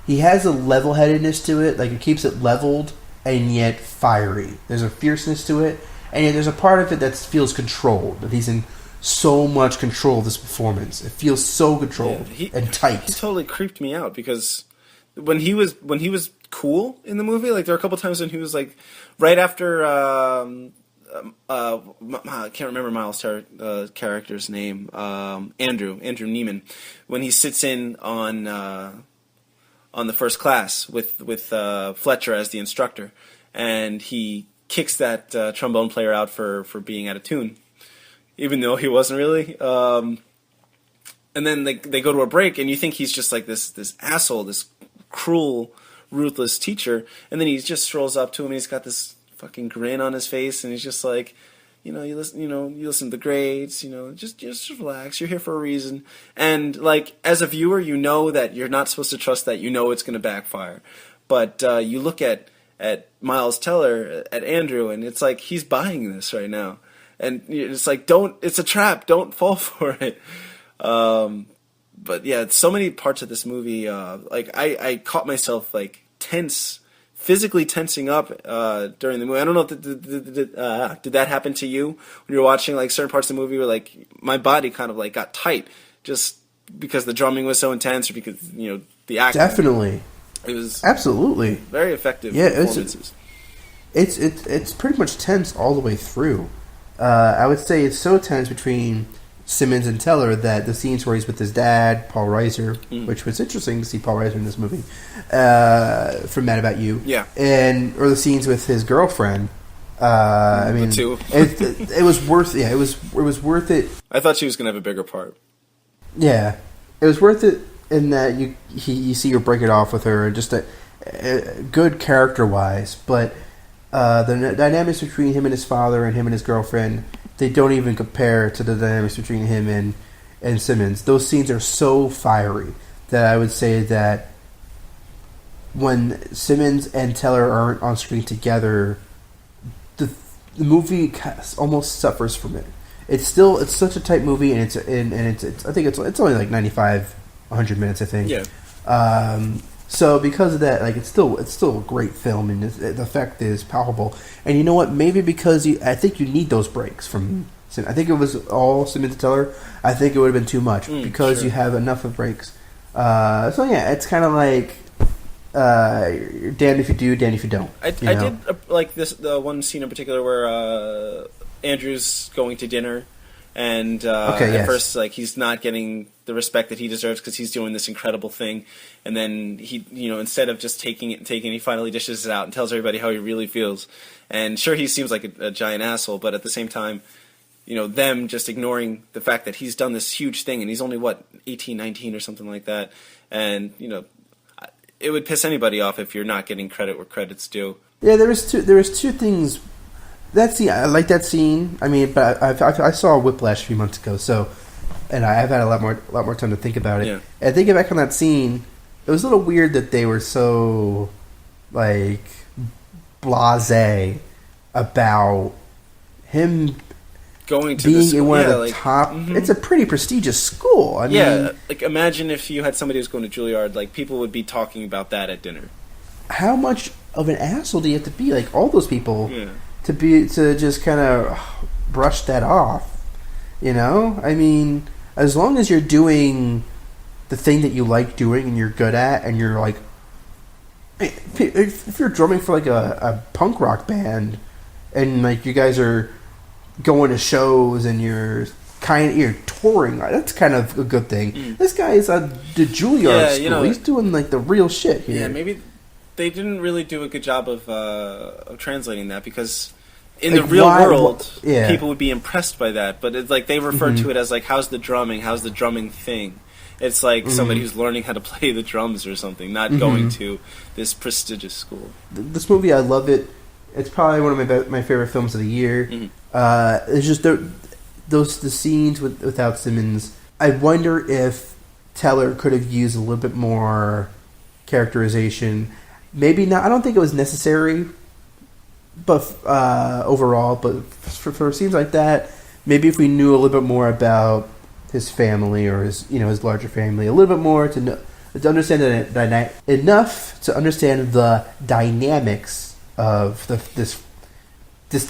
He has a level-headedness to it, like it keeps it leveled and yet fiery. There's a fierceness to it, and yet there's a part of it that feels controlled. That he's in so much control of this performance. It feels so controlled and tight.
He totally creeped me out because when he was cool in the movie, like there were a couple times when he was like right after I can't remember Miles' character's name, Andrew Neiman, when he sits in on the first class with Fletcher as the instructor, and he kicks that trombone player out for being out of tune, even though he wasn't really. And then they go to a break, and you think he's just like this asshole, this cruel, ruthless teacher, and then he just strolls up to him, and he's got this fucking grin on his face, and he's just like, you listen to the grades, just relax. You're here for a reason. And like as a viewer, you know that you're not supposed to trust that. You know it's going to backfire. But you look at Miles Teller, at Andrew, and it's like he's buying this right now. And it's like it's a trap. Don't fall for it. But yeah, so many parts of this movie. Like I caught myself like physically tensing up during the movie. I don't know if did that happen to you when you were watching like certain parts of the movie where like my body kind of like got tight just because the drumming was so intense or because the acting.
Definitely,
it was
absolutely
very effective.
Yeah,
performances.
It's pretty much tense all the way through. I would say it's so tense between Simmons and Teller that the scenes where he's with his dad, Paul Reiser, which was interesting to see Paul Reiser in this movie, from Mad About You, or the scenes with his girlfriend. I mean,
the two.
it was worth. Yeah, it was worth it.
I thought she was going to have a bigger part.
Yeah, it was worth it in that you see her break it off with her, just a good character wise, but the dynamics between him and his father and him and his girlfriend. They don't even compare to the dynamics between him and Simmons. Those scenes are so fiery that I would say that when Simmons and Teller aren't on screen together, the movie almost suffers from it. It's such a tight movie, and it's I think it's only like 95, 100 minutes, I think.
Yeah.
So because of that, like it's still a great film, and the effect is palpable. And you know what? Maybe because I think you need those breaks from. I think it was all Simmons and Teller. I think it would have been too much because you have enough of breaks. So yeah, it's kind of like you're damned if you do, damned if you don't.
I did like the one scene in particular where Andrew's going to dinner. And at first, like he's not getting the respect that he deserves because he's doing this incredible thing, and then he, instead of just taking it, he finally dishes it out and tells everybody how he really feels. And sure, he seems like a giant asshole, but at the same time, them just ignoring the fact that he's done this huge thing, and he's only 18, 19 or something like that. And it would piss anybody off if you're not getting credit where credit's due.
Yeah, there was two things. That scene, I like that scene. I mean, but I saw Whiplash a few months ago, so, and I've had a lot more time to think about it.
Yeah.
And thinking back on that scene, it was a little weird that they were so like blasé about him
going to
being
the
in one of the
like,
top.
Mm-hmm.
It's a pretty prestigious school. I mean,
like imagine if you had somebody who's going to Juilliard, like people would be talking about that at dinner.
How much of an asshole do you have to be? Like all those people.
Yeah.
To just kind of brush that off, you know? I mean, as long as you're doing the thing that you like doing and you're good at, and you're like, if you're drumming for like a punk rock band, and like you guys are going to shows and you're touring, that's kind of a good thing.
Mm.
This guy is at the Juilliard school. He's doing like the real shit here.
Yeah, maybe they didn't really do a good job of translating that, because in the real world, people would be impressed by that. But it's like they refer to it as like, how's the drumming thing? It's like somebody who's learning how to play the drums or something, not going to this prestigious school.
This movie, I love it. It's probably one of my favorite films of the year. It's just the scenes without Simmons. I wonder if Teller could have used a little bit more characterization. Maybe not. I don't think it was necessary, but overall. But for scenes like that, maybe if we knew a little bit more about his family or his larger family, a little bit more to understand enough to understand the dynamics of this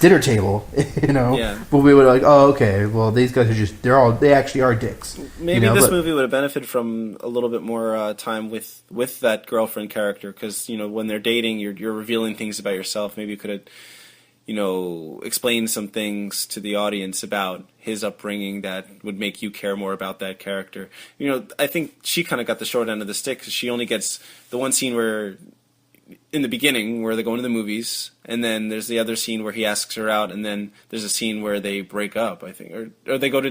dinner table, But we were like, oh, okay, well, these guys are they actually are dicks.
Maybe this movie would have benefited from a little bit more time with that girlfriend character, because, when they're dating, you're revealing things about yourself. Maybe you could have, explained some things to the audience about his upbringing that would make you care more about that character. I think she kind of got the short end of the stick, because she only gets the one scene where, in the beginning, where they go into the movies, and then there's the other scene where he asks her out, and then there's a scene where they break up, I think, or they go to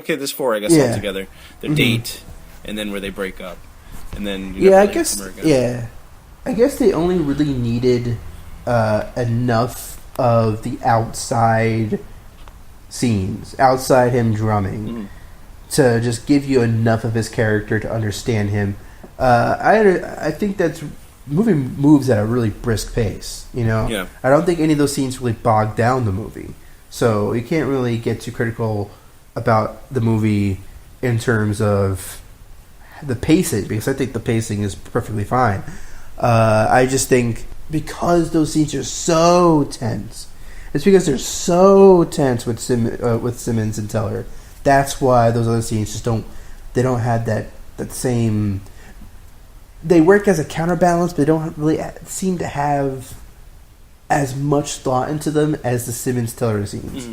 there's 4, I guess, altogether. Their date, and then where they break up, and then
I guess they only really needed enough of the outside scenes, outside him drumming, to just give you enough of his character to understand him. I think that's. Movie moves at a really brisk pace, Yeah. I don't think any of those scenes really bog down the movie, so you can't really get too critical about the movie in terms of the pacing, because I think the pacing is perfectly fine. I just think because those scenes are so tense, it's because they're so tense with Simmons and Teller. That's why those other scenes just don't have that same. They work as a counterbalance, but they don't really seem to have as much thought into them as the Simmons-Teller scenes.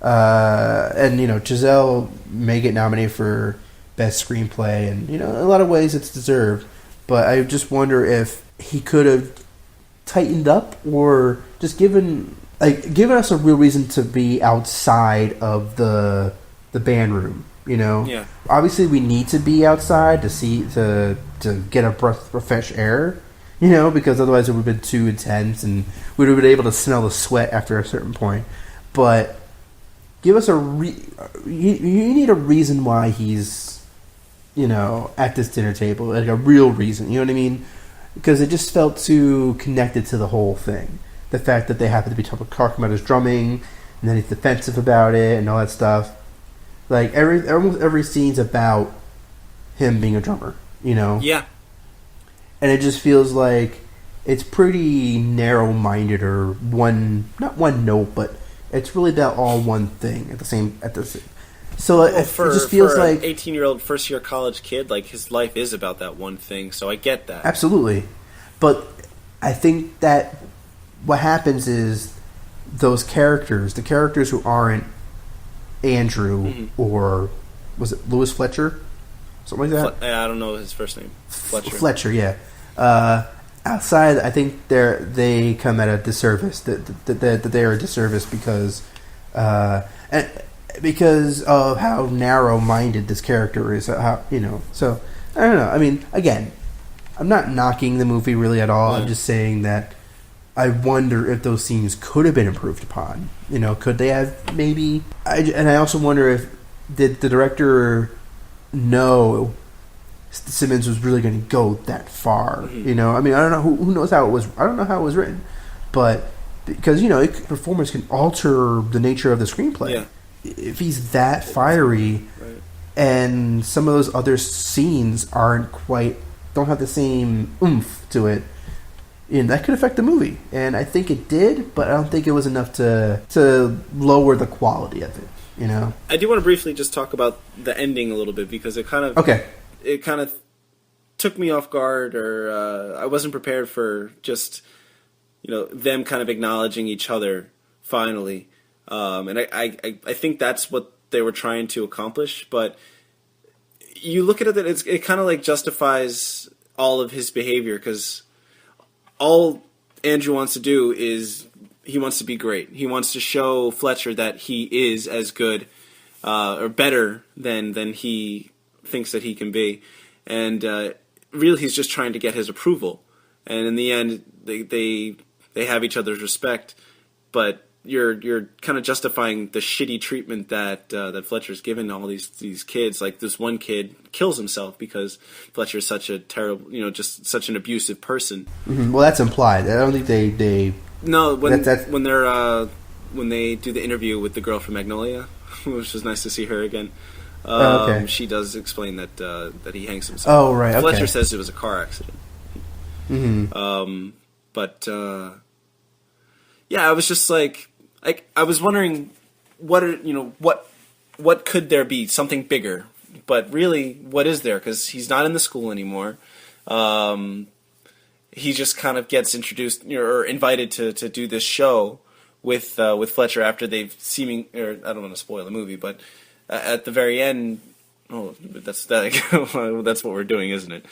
And, Giselle may get nominated for Best Screenplay, and, in a lot of ways it's deserved. But I just wonder if he could have tightened up, or just given us a real reason to be outside of the band room.
Yeah.
Obviously we need to be outside to get a breath of fresh air, because otherwise it would have been too intense, and we would have been able to smell the sweat after a certain point. But give us you need a reason why he's, at this dinner table, like a real reason, you know what I mean? Because it just felt too connected to the whole thing. The fact that they happen to be talking about his drumming, and then he's defensive about it, and all that stuff. Like almost every scene's about him being a drummer,
Yeah.
And it just feels like it's pretty narrow-minded, or not one note, but it's really about all one thing at the same. So it just feels like
18-year-old first-year college kid, like his life is about that one thing. So I get that.
Absolutely, but I think that what happens is the characters who aren't Andrew, or was it Louis Fletcher? Something like that?
I don't know his first name.
Fletcher, yeah. Outside, I think they come at a disservice. That they are a disservice because of how narrow-minded this character is. So I don't know. I mean, again, I'm not knocking the movie really at all. I'm just saying that I wonder if those scenes could have been improved upon. Could they have maybe? And I also wonder if did the director know Simmons was really going to go that far.
Mm-hmm.
I mean, I don't know who knows how it was. I don't know how it was written, but because performers can alter the nature of the screenplay.
Yeah.
If he's that fiery,
right.
and some of those other scenes don't have the same oomph to it, that could affect the movie. And I think it did, but I don't think it was enough to lower the quality of it.
I do want to briefly just talk about the ending a little bit because it kind of took me off guard, or I wasn't prepared for just them kind of acknowledging each other finally. And I think that's what they were trying to accomplish, but you look at it, it kind of like justifies all of his behavior, because all Andrew wants to do is he wants to be great. He wants to show Fletcher that he is as good or better than he thinks that he can be, and really he's just trying to get his approval. And in the end, they have each other's respect, but you're kind of justifying the shitty treatment that Fletcher's given all these kids. Like this one kid kills himself because Fletcher's such a terrible, just such an abusive person.
Mm-hmm. Well, that's implied. I don't think they.
No, when they do the interview with the girl from Magnolia, which was nice to see her again.
Okay.
She does explain that he hangs himself.
Oh, right. Okay.
Fletcher says it was a car accident.
Mm-hmm.
But yeah, I was just like I was wondering what could there be, something bigger, but really what is there, because he's not in the school anymore. He just kind of gets introduced or invited to do this show with Fletcher after they've or I don't want to spoil the movie, but at the very end, that's what we're doing, isn't it?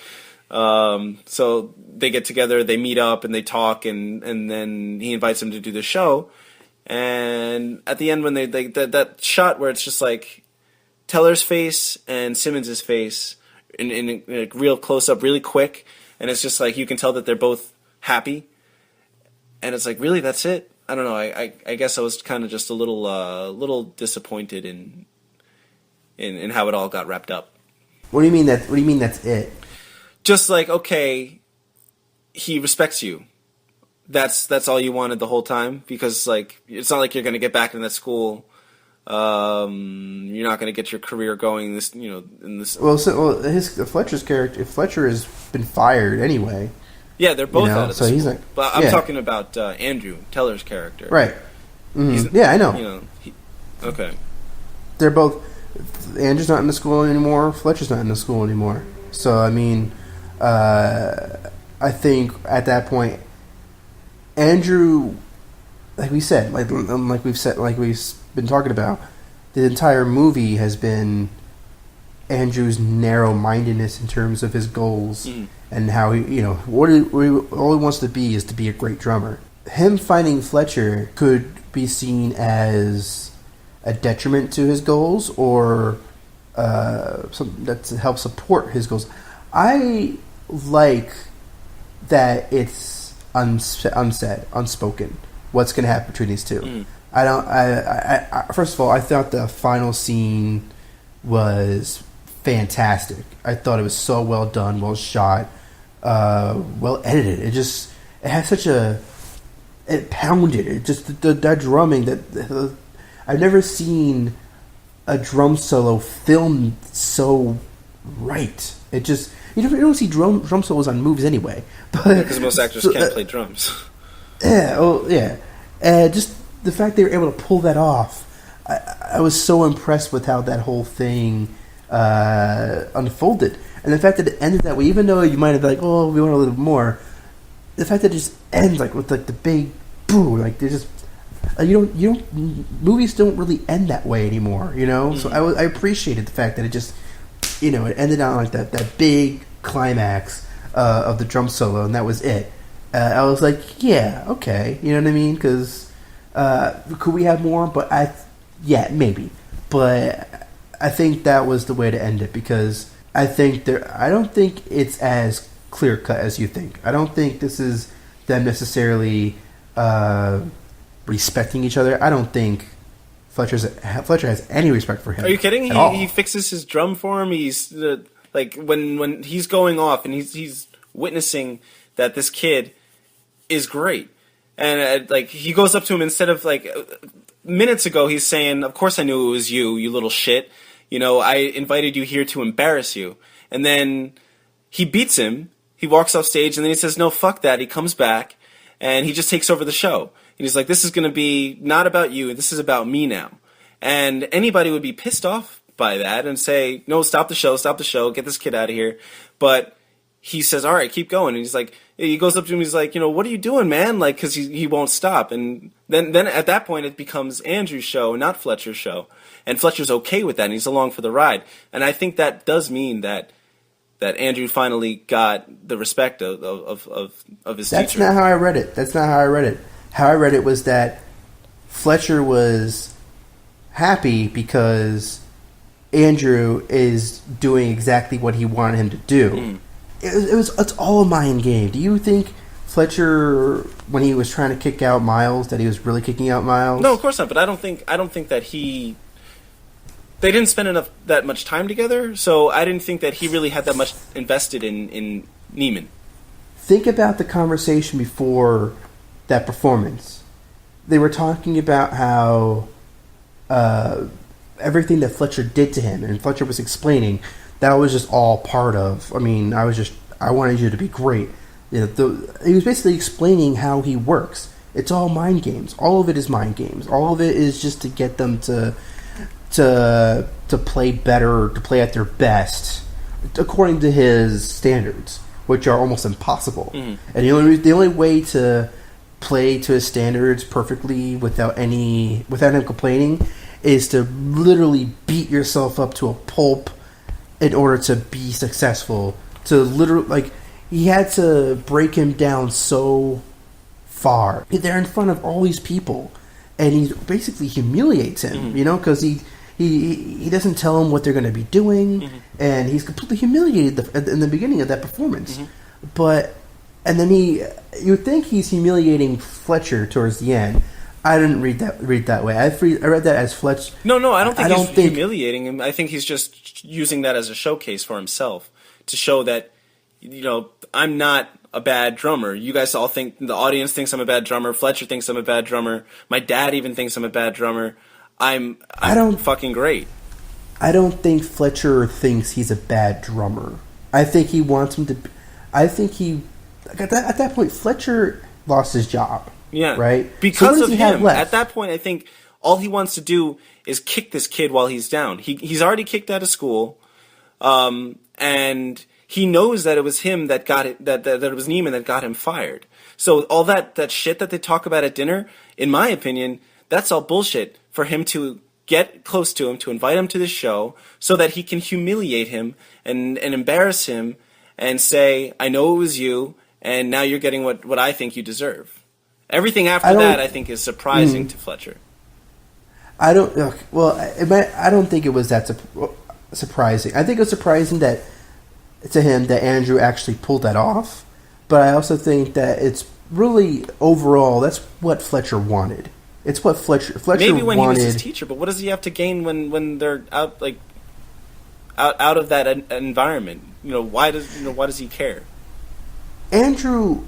So they get together, they meet up, and they talk, and then he invites him to do the show. And at the end, when they that shot where it's just like Teller's face and Simmons' face in a real close up, really quick, and it's just like you can tell that they're both happy. And it's like, really, that's it? I don't know. I guess I was kind of just a little disappointed in how it all got wrapped up.
What do you mean that's it?
Just like, okay, he respects you. That's all you wanted the whole time, because like it's not like you're going to get back in that school. You're not going to get your career going. In this.
Well, Fletcher's character. If Fletcher has been fired anyway.
Yeah, they're both out of the school.
He's like,
but I'm talking about Andrew Teller's character.
Right. Mm-hmm. Yeah, I know.
Okay.
They're both. Andrew's not in the school anymore. Fletcher's not in the school anymore. So I mean, I think at that point, Andrew, like we've been talking about, the entire movie has been Andrew's narrow-mindedness in terms of his goals and how he, all he wants to be is to be a great drummer. Him finding Fletcher could be seen as a detriment to his goals, or something that helps support his goals. I like that it's unspoken what's going to happen between these two. I first of all, I thought the final scene was fantastic. I thought it was so well done, well shot, well edited. It has it pounded. It just that drumming that I've never seen a drum solo filmed so right. It just you don't see drum solos on movies anyway.
Because most actors can't play drums.
Yeah, just the fact they were able to pull that off. I was so impressed with how that whole thing unfolded, and the fact that it ended that way. Even though you might have been like, "Oh, we want a little more," the fact that it just ends like with like the big boom, like they just movies don't really end that way anymore, So I appreciated the fact that it just it ended on like that big climax of the drum solo, and that was it. I was like, yeah, okay, you know what I mean? Because could we have more? But maybe. But I think that was the way to end it, because I don't think it's as clear cut as you think. I don't think this is them necessarily respecting each other. I don't think Fletcher has any respect for him.
Are you kidding?
At all.
He fixes his drum for him. He's like when he's going off and he's witnessing that this kid is great, and like he goes up to him instead of like minutes ago he's saying, "Of course I knew it was you, you little shit. You know, I invited you here to embarrass you." And then he beats him. He walks off stage and then he says, "No, fuck that." He comes back and he just takes over the show. And he's like, "This is going to be not about you. This is about me now." And anybody would be pissed off by that and say, "No, stop the show, get this kid out of here." But he says, "All right, keep going." And he's like, he goes up to him, he's like, "What are you doing, man?" Like, because he won't stop. And then at that point, it becomes Andrew's show, not Fletcher's show. And Fletcher's okay with that, and he's along for the ride. And I think that does mean that Andrew finally got the respect of his teacher.
That's not how I read it. How I read it was that Fletcher was happy because Andrew is doing exactly what he wanted him to do. It's all a mind game. Do you think Fletcher, when he was trying to kick out Miles, that he was really kicking out Miles?
No, of course not. But I don't think that they didn't spend that much time together, so I didn't think that he really had that much invested in Neiman.
Think about the conversation before that performance. They were talking about how everything that Fletcher did to him, and Fletcher was explaining, that was just all part of. I mean, I wanted you to be great. He was basically explaining how he works. It's all mind games. All of it is mind games. All of it is just to get them to play better, to play at their best, according to his standards, which are almost impossible. And the only way to play to his standards perfectly without him complaining is to literally beat yourself up to a pulp in order to be successful. To literally, like, he had to break him down so far. They're in front of all these people, and he basically humiliates him, because he doesn't tell him what they're going to be doing, and he's completely humiliated in the beginning of that performance. And then you would think he's humiliating Fletcher towards the end. I didn't read that way. I read that as Fletcher.
No, I don't think he's humiliating him. I think he's just using that as a showcase for himself to show that, I'm not a bad drummer. You guys all think, the audience thinks I'm a bad drummer. Fletcher thinks I'm a bad drummer. My dad even thinks I'm a bad drummer. I'm fucking great.
I don't think Fletcher thinks he's a bad drummer. I think he wants him to. I think at that point, Fletcher lost his job.
Yeah,
right.
Because of him. At that point, I think all he wants to do is kick this kid while he's down. He's already kicked out of school, and he knows that it was him that got it. That it was Neiman that got him fired. So all that shit that they talk about at dinner, in my opinion, that's all bullshit. For him to get close to him, to invite him to the show, so that he can humiliate him and embarrass him and say, "I know it was you, and now you're getting what I think you deserve." Everything after that, I think, is surprising to Fletcher.
I don't think it was that surprising. I think it was surprising to him that Andrew actually pulled that off. But I also think that it's really, overall, that's what Fletcher wanted. It's what Fletcher
maybe when
wanted.
He was his teacher, but what does he have to gain when they're out of that environment? Why does he care?
Andrew,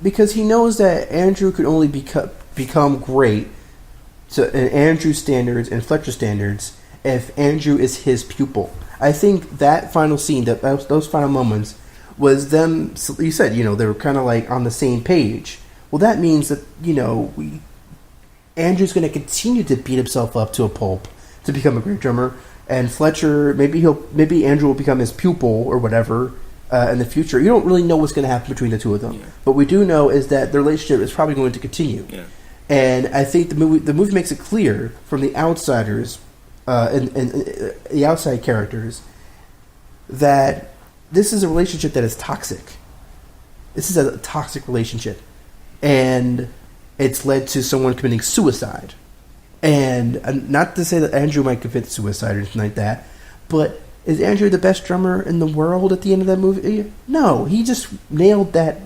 because he knows that Andrew could only become great in Andrew's standards and Fletcher's standards if Andrew is his pupil. I think that final scene, those final moments, was them. You said they were kind of like on the same page. Well, that means that Andrew's going to continue to beat himself up to a pulp to become a great drummer, and Fletcher, maybe Andrew will become his pupil or whatever in the future. You don't really know what's going to happen between the two of them, but we do know is that the relationship is probably going to continue. Yeah. And I think the movie makes it clear from the outsiders and the outside characters that this is a relationship that is toxic. This is a toxic relationship, and it's led to someone committing suicide. And not to say that Andrew might commit suicide or anything like that, but is Andrew the best drummer in the world at the end of that movie? No, he just nailed that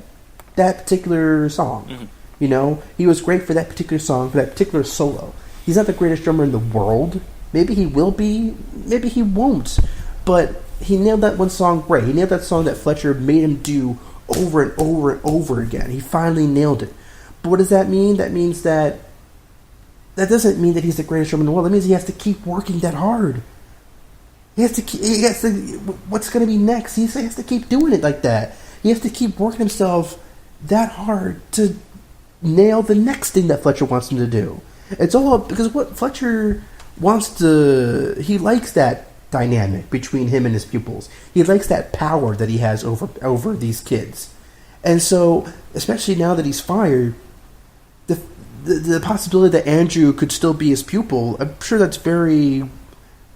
particular song. You know, he was great for that particular song, for that particular solo. He's not the greatest drummer in the world. Maybe he will be, maybe he won't. But he nailed that one song great. He nailed that song that Fletcher made him do over and over and over again. He finally nailed it. But what does that mean? That means that doesn't mean that he's the greatest drummer in the world. That means he has to keep working that hard. He has to, what's going to be next? He has to keep doing it like that. He has to keep working himself that hard to nail the next thing that Fletcher wants him to do. It's all because what Fletcher wants to, he likes that dynamic between him and his pupils. He likes that power that he has over these kids. And so, especially now that he's fired, the possibility that Andrew could still be his pupil, I'm sure that's very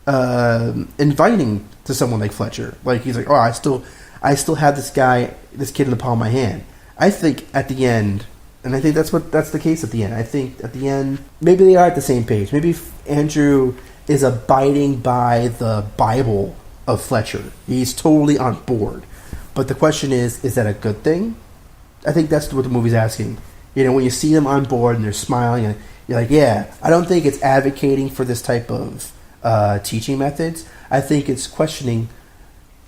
inviting to someone like Fletcher. Like, he's like, oh, I still have this kid in the palm of my hand. I think at the end, and I think that's the case at the end. I think at the end, maybe they are at the same page. Maybe Andrew is abiding by the Bible of Fletcher. He's totally on board. But the question is that a good thing? I think that's what the movie's asking. You know, when you see them on board and they're smiling, and you're like, yeah, I don't think it's advocating for this type of teaching methods. I think it's questioning,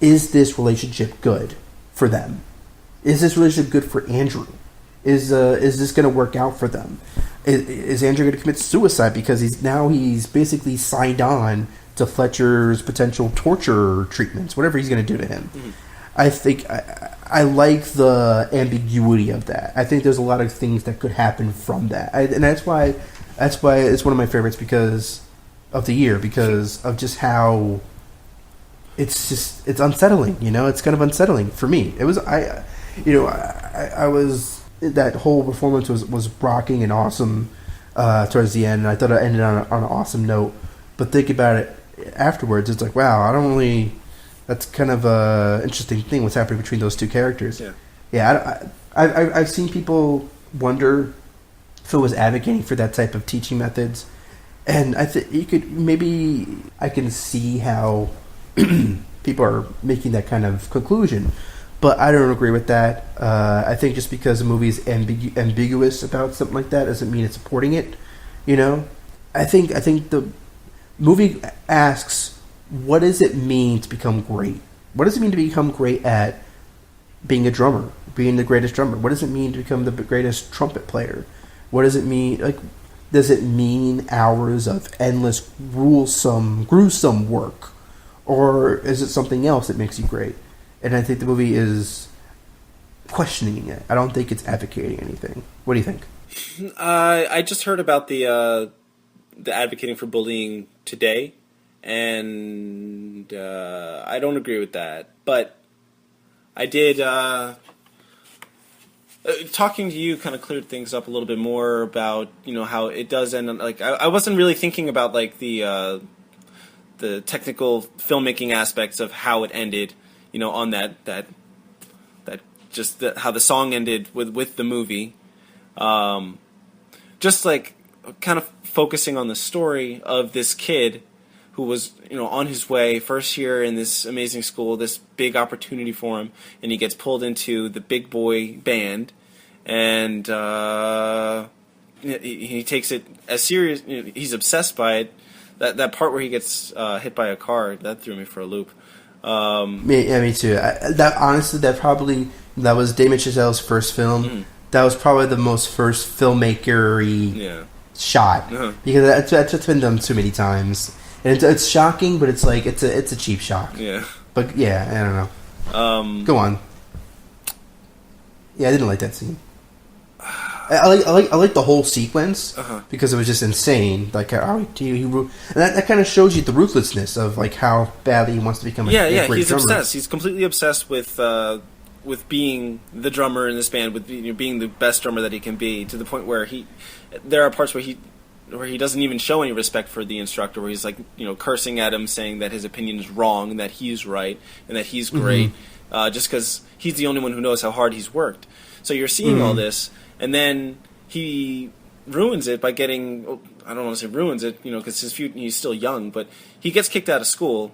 is this relationship good for them? Is this relationship good for Andrew? Is this going to work out for them? Is Andrew going to commit suicide because he's basically signed on to Fletcher's potential torture treatments, whatever he's going to do to him? Mm-hmm. I think I like the ambiguity of that. I think there's a lot of things that could happen from that, and that's why it's one of my favorites because of the year, because of just how it's unsettling. You know, it's kind of unsettling for me. It was I was, that whole performance was rocking and awesome towards the end, and I thought it ended on an awesome note. But thinking about it afterwards, it's like, wow, that's kind of a interesting thing what's happening between those two characters. Yeah. I've seen people wonder if it was advocating for that type of teaching methods, and I think I can see how people are making that kind of conclusion. But I don't agree with that. I think just because a movie is ambiguous about something like that doesn't mean it's supporting it. You know, I think the movie asks, what does it mean to become great? What does it mean to become great at being a drummer, being the greatest drummer? What does it mean to become the greatest trumpet player? What does it mean? Like, does it mean hours of endless, gruesome work, or is it something else that makes you great? And I think the movie is questioning it. I don't think it's advocating anything. What do you think?
I just heard about the advocating for bullying today, and I don't agree with that. But I did. Talking to you kind of cleared things up a little bit more about, you know, how it does end. Like, I wasn't really thinking about like the technical filmmaking aspects of how it ended. You know, on that just how the song ended with the movie, just like kind of focusing on the story of this kid who was, you know, on his way, first year in this amazing school, this big opportunity for him, and he gets pulled into the big boy band, and he takes it as serious. You know, he's obsessed by it. That part where he gets hit by a car, that threw me for a loop.
Me too. That was Damien Chazelle's first film. Mm. That was probably the most first filmmaker-y shot, because that's just been done too many times, and it's shocking, but it's like it's a cheap shock. Yeah, but yeah, I don't know. Go on. Yeah, I didn't like that scene. I like the whole sequence because it was just insane. Like how and that kind of shows you the ruthlessness of like how badly he wants to become a great
he's
drummer.
Obsessed. He's completely obsessed with being the drummer in this band, with being the best drummer that he can be, to the point where there are parts where he doesn't even show any respect for the instructor, where he's like, you know, cursing at him, saying that his opinion is wrong and that he's right and that he's great, just because he's the only one who knows how hard he's worked. So you're seeing all this. And then he ruins it by getting, I don't want to say ruins it, you know, because he's still young, but he gets kicked out of school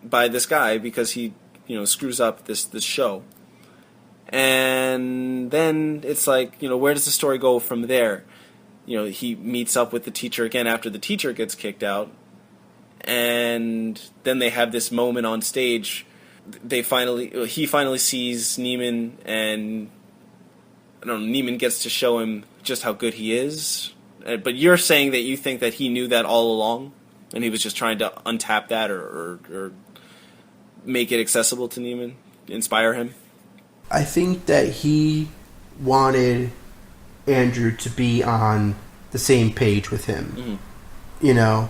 by this guy because he, you know, screws up this show. And then it's like, where does the story go from there? He meets up with the teacher again after the teacher gets kicked out. And then they have this moment on stage. He finally sees Neiman, and I don't know, Neiman gets to show him just how good he is. But you're saying that you think that he knew that all along, and he was just trying to untap that or make it accessible to Neiman, inspire him?
I think that he wanted Andrew to be on the same page with him. Mm-hmm.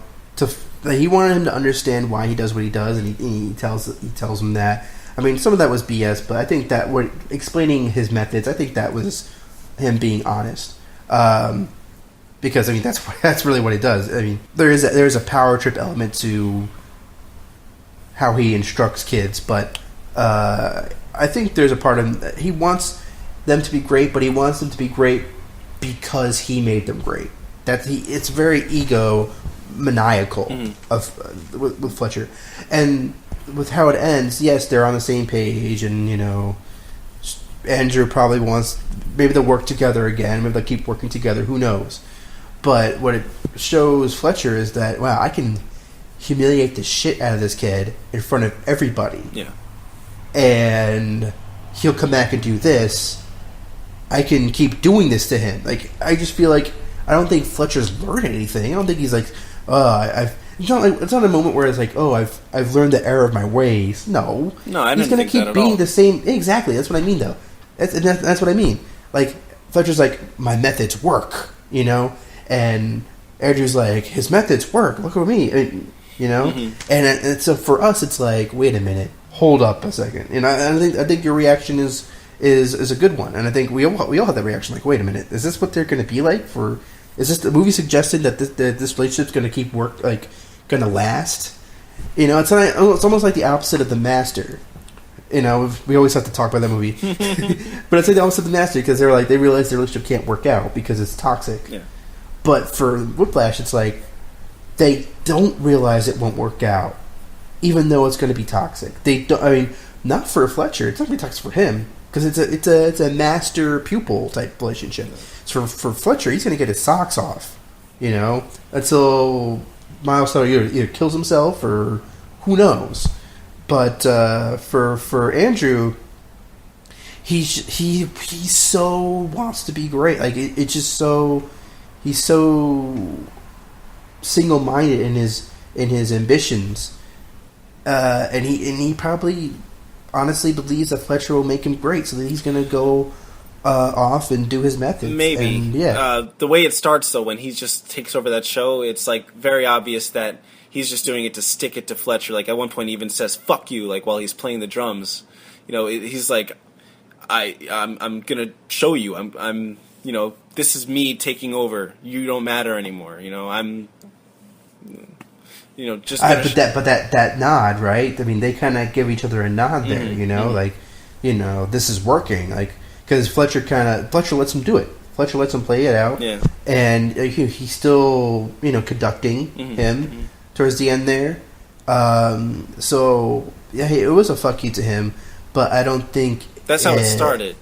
He wanted him to understand why he does what he does, and he tells him that. I mean, some of that was BS, but I think that explaining his methods, I think that was him being honest. Because I mean, that's really what he does. I mean, there is a power trip element to how he instructs kids, but I think there's a part of him that he wants them to be great, but he wants them to be great because he made them great. It's very egomaniacal with Fletcher, and with how it ends. Yes, they're on the same page, and Andrew probably wants, maybe they'll work together again. Maybe they'll keep working together. Who knows? But what it shows Fletcher is that, wow, I can humiliate the shit out of this kid in front of everybody.
Yeah.
And he'll come back and do this. I can keep doing this to him. Like, I just feel like, I don't think Fletcher's learned anything. I don't think he's like, it's not a moment where it's like, I've learned the error of my ways. No,
I
he's
going
to keep being the same. Exactly, that's what I mean, though. That's what I mean. Like, Fletcher's like, my methods work, and Andrew's like, his methods work. Look at me, Mm-hmm. And so for us, it's like, wait a minute, hold up a second. And I think your reaction is a good one, and I think we all have that reaction. Like, wait a minute, is this what they're going to be like? Is this the movie suggested that this relationship's going to keep going to last? It's almost like the opposite of The Master. We always have to talk about that movie, but it's like the opposite of The Master, because they realize their relationship can't work out because it's toxic.
Yeah.
But for Whiplash, it's like they don't realize it won't work out, even though it's going to be toxic. They don't. I mean, not for Fletcher. It's not going to be toxic for him, because it's a master pupil type relationship. So for Fletcher, he's going to get his socks off, until Miles either kills himself or who knows. But for Andrew, he so wants to be great. Like it's just so, he's so single-minded in his ambitions, and he probably honestly believes that Fletcher will make him great, so that he's going to go off and do his methods.
Maybe.
And, yeah.
The way it starts, though, when he just takes over that show, it's like very obvious that he's just doing it to stick it to Fletcher. Like at one point, he even says "fuck you," like while he's playing the drums. He's like, I'm gonna show you. I'm this is me taking over. You don't matter anymore. I'm. Just.
But that nod, right? I mean, they kind of give each other a nod there. Mm-hmm. This is working. Like, because Fletcher lets him do it. Fletcher lets him play it out.
Yeah.
And he's still conducting him towards the end there. So yeah, it was a fuck you to him, but I don't think
that's how it started.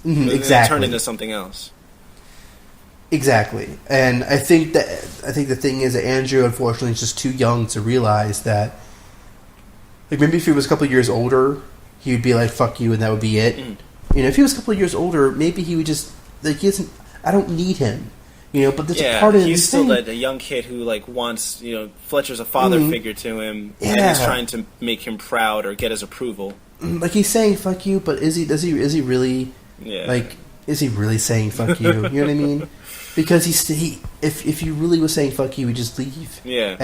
Exactly.
It turned into something else.
Exactly, and I think the thing is that Andrew, unfortunately, is just too young to realize that. Like, maybe if he was a couple of years older, he would be like "fuck you," and that would be it. Mm. If he was a couple of years older, maybe he would just he doesn't. I don't need him. But there's a part of him.
He's still a young kid who wants. Fletcher's a father figure to him, and he's trying to make him proud or get his approval.
Like, he's saying "fuck you," but is he really? Yeah. Is he really saying "fuck you"? You know what I mean? Because if he really was saying "fuck you," he'd just leave.
Yeah.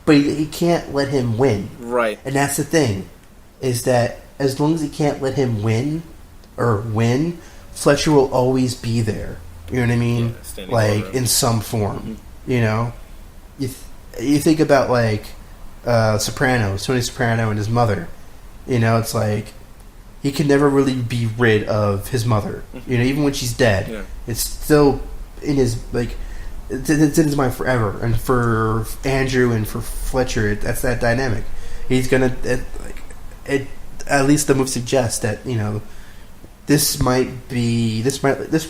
But he can't let him win.
Right.
And that's the thing, is that as long as he can't let him win, Fletcher will always be there. You know what I mean? Yeah, in some form. Mm-hmm. You think about Sopranos, Tony Soprano and his mother. It's like he can never really be rid of his mother. Mm-hmm. Even when she's dead, it's still in his it's in his mind forever. And for Andrew and for Fletcher, that's that dynamic. He's gonna at least the movie suggests that this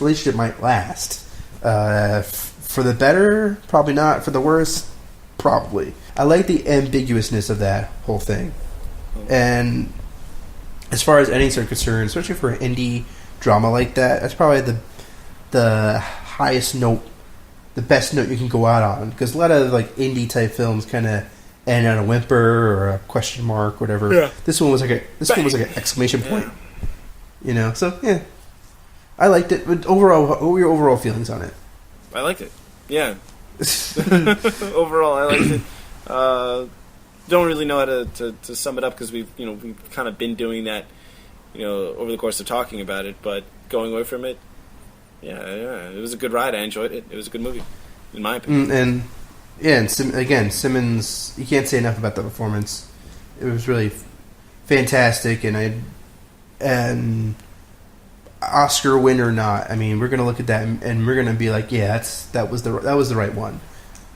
relationship might last. For the better, probably not. For the worse, probably. I like the ambiguousness of that whole thing. And as far as endings are concerned, especially for an indie drama like that, that's probably the highest note, the best note you can go out on. Because a lot of like indie type films kind of end on a whimper or a question mark, whatever. Yeah. This one was like an exclamation point. You know, so yeah, I liked it. But overall, what were your overall feelings on it?
I liked it. Yeah. Overall, I liked it. Don't really know how to sum it up because we've kind of been doing that, over the course of talking about it. But going away from it, yeah, it was a good ride. I enjoyed it. It was a good movie, in my opinion.
And Simmons, you can't say enough about the performance. It was really fantastic, and Oscar win or not, I mean, we're gonna look at that and we're gonna be like, yeah, that was the right one.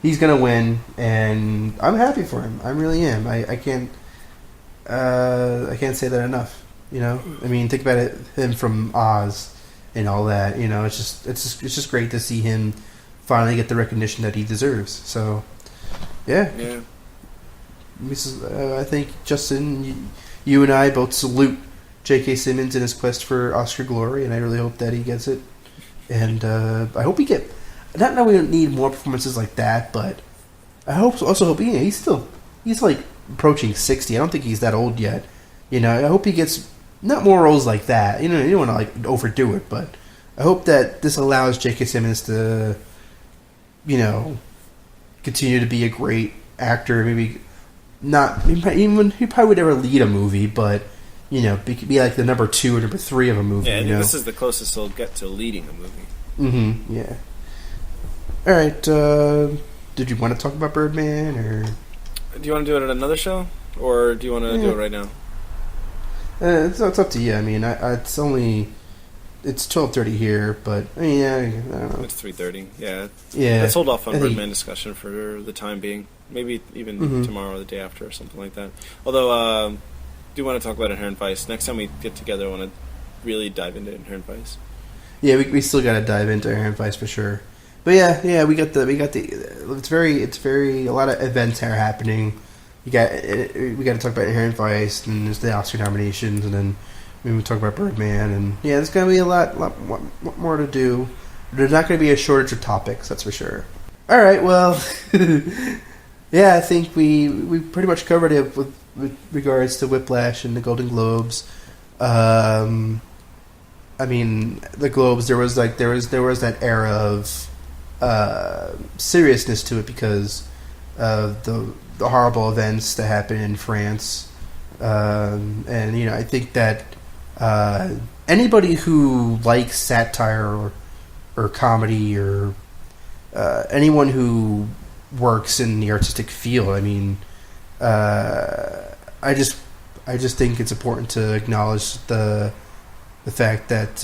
He's gonna win, and I'm happy for him. I really am. I can't say that enough. I mean, think about it. Him from Oz and all that. It's just great to see him finally get the recognition that he deserves. So, yeah. I think Justyn, you and I both salute JK Simmons in his quest for Oscar glory, and I really hope that he gets it. And I hope he get. Not that we don't need more performances like that, but I hope he's like approaching 60. I don't think he's that old yet. I hope he gets not more roles like that. You don't want to like overdo it, but I hope that this allows J.K. Simmons to, continue to be a great actor. Maybe not. He probably would never lead a movie, but be like the number 2 or number 3 of a movie.
Yeah, I think this is the closest he'll get to leading a movie.
Mm-hmm. Yeah. All right. Did you want to talk about Birdman, or
do you want to do it at another show, or do you want to do it right now?
It's up to you. I mean, it's 12:30 here, but I mean, I don't know.
It's 3:30. Yeah.
Let's
hold off on Birdman discussion for the time being. Maybe even tomorrow or the day after, or something like that. Although, do want to talk about Inherent Vice next time we get together. I want to really dive into Inherent Vice. Yeah,
we still got to dive into Inherent Vice for sure. But yeah, we got the. It's very a lot of events are happening. We got to talk about Inherent Vice, and there's the Oscar nominations, and then maybe we talk about Birdman, and yeah, there's gonna be a lot more to do. There's not gonna be a shortage of topics, that's for sure. All right, well, yeah, I think we pretty much covered it with regards to Whiplash and the Golden Globes. I mean, the Globes. There was that era of seriousness to it because of the horrible events that happened in France, and I think that anybody who likes satire or comedy or anyone who works in the artistic field, I mean, I just think it's important to acknowledge the fact that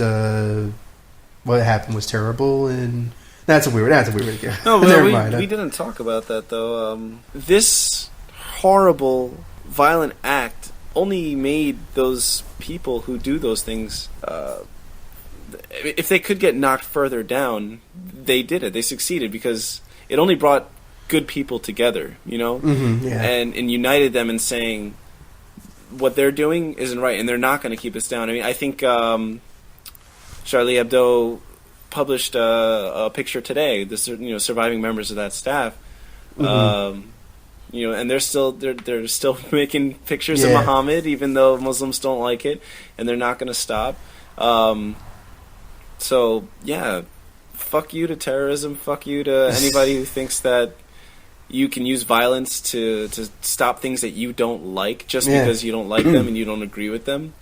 what happened was terrible, and that's a weird again.
No, but we didn't talk about that though. This horrible, violent act only made those people who do those things. If they could get knocked further down, they did it. They succeeded because it only brought good people together, and united them in saying what they're doing isn't right, and they're not going to keep us down. I mean, I think Charlie Hebdo published a picture today. The surviving members of that staff, and they're still making pictures of Muhammad, even though Muslims don't like it, and they're not going to stop. So yeah, fuck you to terrorism. Fuck you to anybody who thinks that you can use violence to stop things that you don't like just because you don't like them and you don't agree with them.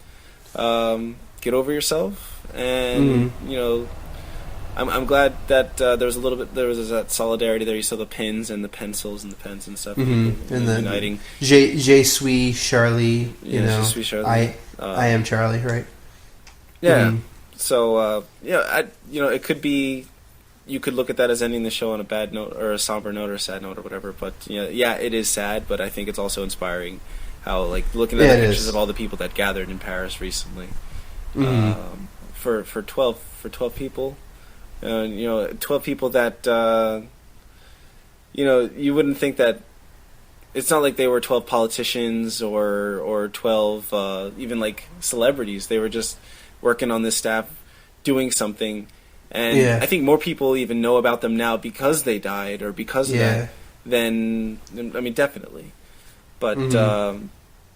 Get over yourself, and I'm glad that there was that solidarity there. You saw the pins and the pencils and the pens and stuff, and uniting.
Je suis Charlie.
Je suis Charlie.
I am Charlie, right?
Yeah. So it could be. You could look at that as ending the show on a bad note or a somber note or a sad note or whatever. But it is sad. But I think it's also inspiring. How looking at the pictures of all the people that gathered in Paris recently. for 12 people. 12 people that you wouldn't think that. It's not like they were 12 politicians or 12 even like celebrities. They were just working on this staff, doing something, and I think more people even know about them now because they died or because of that. Than I mean, definitely. But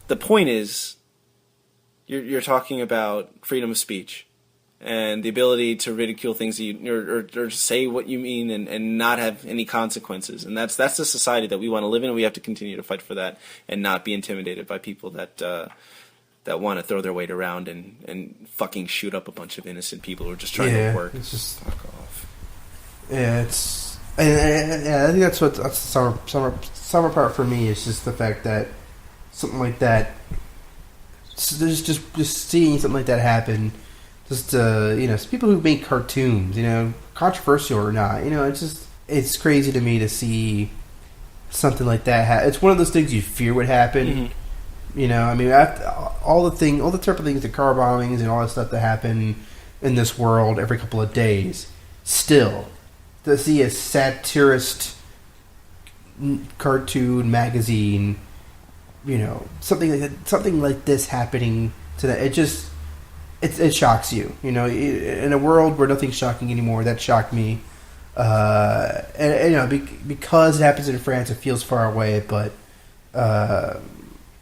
the point is, you're talking about freedom of speech and the ability to ridicule things or say what you mean and not have any consequences. And that's the society that we want to live in, and we have to continue to fight for that and not be intimidated by people that want to throw their weight around and fucking shoot up a bunch of innocent people who are just trying to work.
It's just
fuck off.
Yeah, I think that's the summer part for me is just the fact that something like that, there's just seeing something like that happen. Just people who make cartoons, controversial or not, it's crazy to me to see something like that. It's one of those things you fear would happen. After all the type of things, the car bombings and all that stuff that happen in this world every couple of days, still to see a satirist cartoon magazine, something like this happening to that, it shocks you. In a world where nothing's shocking anymore, that shocked me. Because it happens in France, it feels far away. But and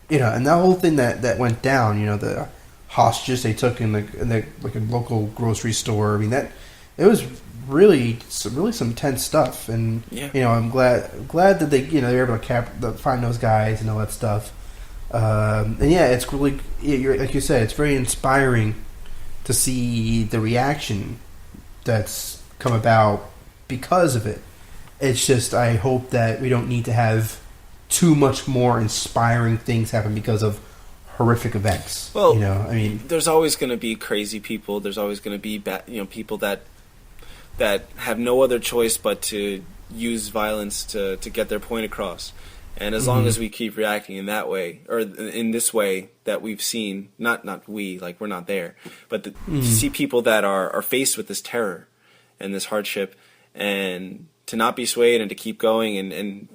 that whole thing that went down, the hostages they took in the like a local grocery store. I mean, that it was really some tense stuff. And I'm glad that they they were able to find those guys and all that stuff. It's really, like you said, it's very inspiring to see the reaction that's come about because of it. It's just, I hope that we don't need to have too much more inspiring things happen because of horrific events.
Well, there's always going to be crazy people. There's always going to be people that have no other choice but to use violence to get their point across. And as long as we keep reacting in that way, or in this way that we've seen, not we, like we're not there, but to see people that are faced with this terror and this hardship, and to not be swayed and to keep going, and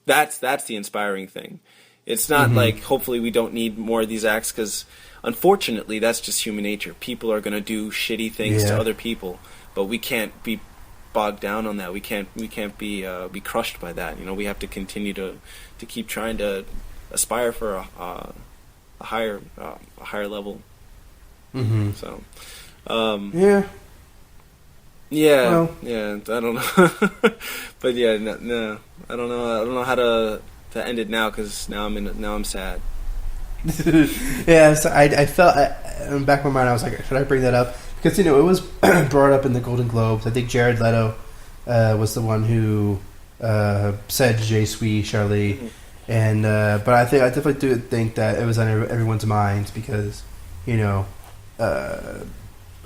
that's the inspiring thing. It's not like, hopefully we don't need more of these acts, because unfortunately that's just human nature. People are going to do shitty things to other people, but we can't be bogged down on that. We can't be crushed by that. We have to continue to keep trying to aspire for a higher level. So, I don't know, but no, I don't know how to end it now, because now I'm sad.
So I felt in the back of my mind, I was like, should I bring that up? Because, it was brought up in the Golden Globes. I think Jared Leto was the one who said "Je suis Charlie," and but I definitely do think that it was on everyone's minds because, a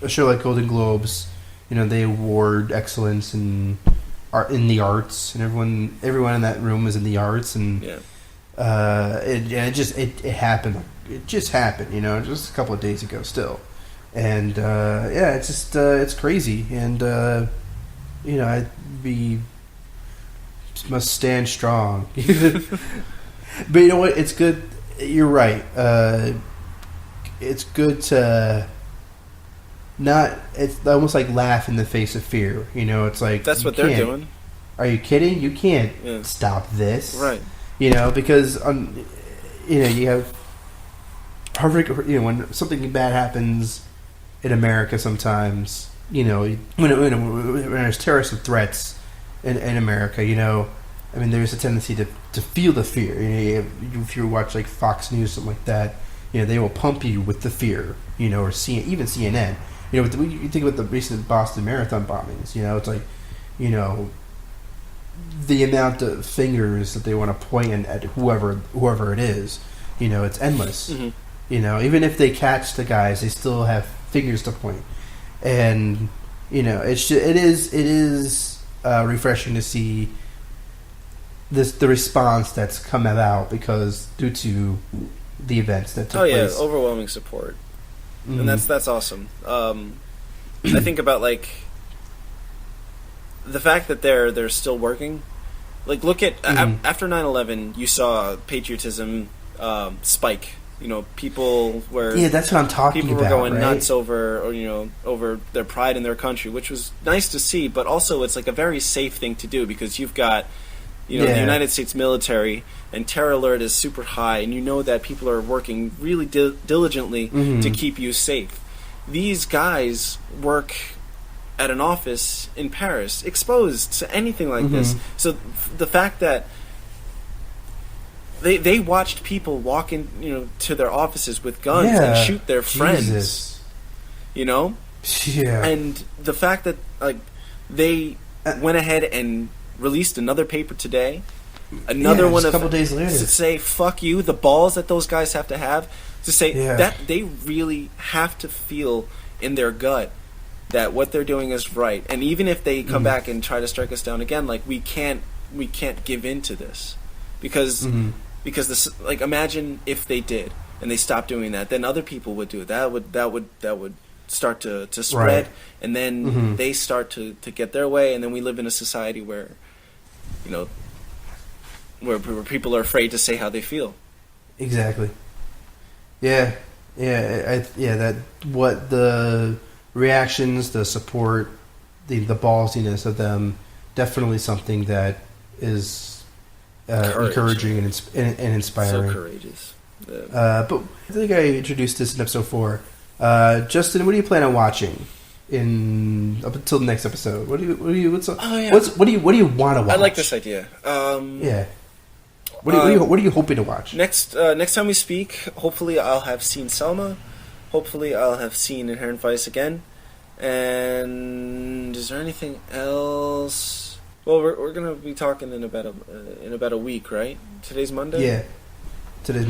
show like Golden Globes, they award excellence in the arts, and everyone in that room was in the arts, and it happened. It just happened, just a couple of days ago still. And it's just it's crazy, and we must stand strong. But you know what? It's good. You're right. It's good to not. It's almost like laugh in the face of fear. It's like
that's what they're doing.
Are you kidding? You can't stop this,
right?
Because you have horrific. When something bad happens in America, sometimes when there's terrorist threats in America, there's a tendency to feel the fear. If you watch like Fox News, something like that, they will pump you with the fear. Or even CNN. You think about the recent Boston Marathon bombings. It's like, the amount of fingers that they want to point at whoever it is. It's endless. Even if they catch the guys, they still have fingers to point, and it is refreshing to see the response that's come about because due to the events that took place.
Overwhelming support. and that's awesome. I think about like the fact that they're still working. Like, look at after 9/11, you saw patriotism spike. You know, people were
that's what I'm talking about.
People were going
right?
nuts over their pride in their country, which was nice to see. But also, it's like a very safe thing to do because you've got the United States military, and terror alert is super high, and you know that people are working really diligently to keep you safe. These guys work at an office in Paris, exposed to anything like this. So the fact that they watched people walk in, to their offices with guns and shoot their friends, and the fact that like they went ahead and released another paper today, another one
a couple days later,
to say fuck you, the balls that those guys have to say that they really have to feel in their gut that what they're doing is right, and even if they come back and try to strike us down again, like we can't give in to this because this, like, imagine if they did and they stopped doing that, then other people would do it. That would start to spread, and then they start to get their way, and then we live in a society where where people are afraid to say how they feel.
Exactly. That what the reactions, the support, the ballsiness of them, definitely something that is encouraging and inspiring.
So courageous.
But I think I introduced this in episode 4. Justyn, what do you plan on watching up until the next episode? What do you want to watch?
I like this idea.
What are you hoping to watch?
Next time we speak, hopefully I'll have seen Selma. Hopefully I'll have seen Inherent Vice again. And is there anything else? Well, we're gonna be talking in about a week, right? Today's Monday.
Yeah. Today is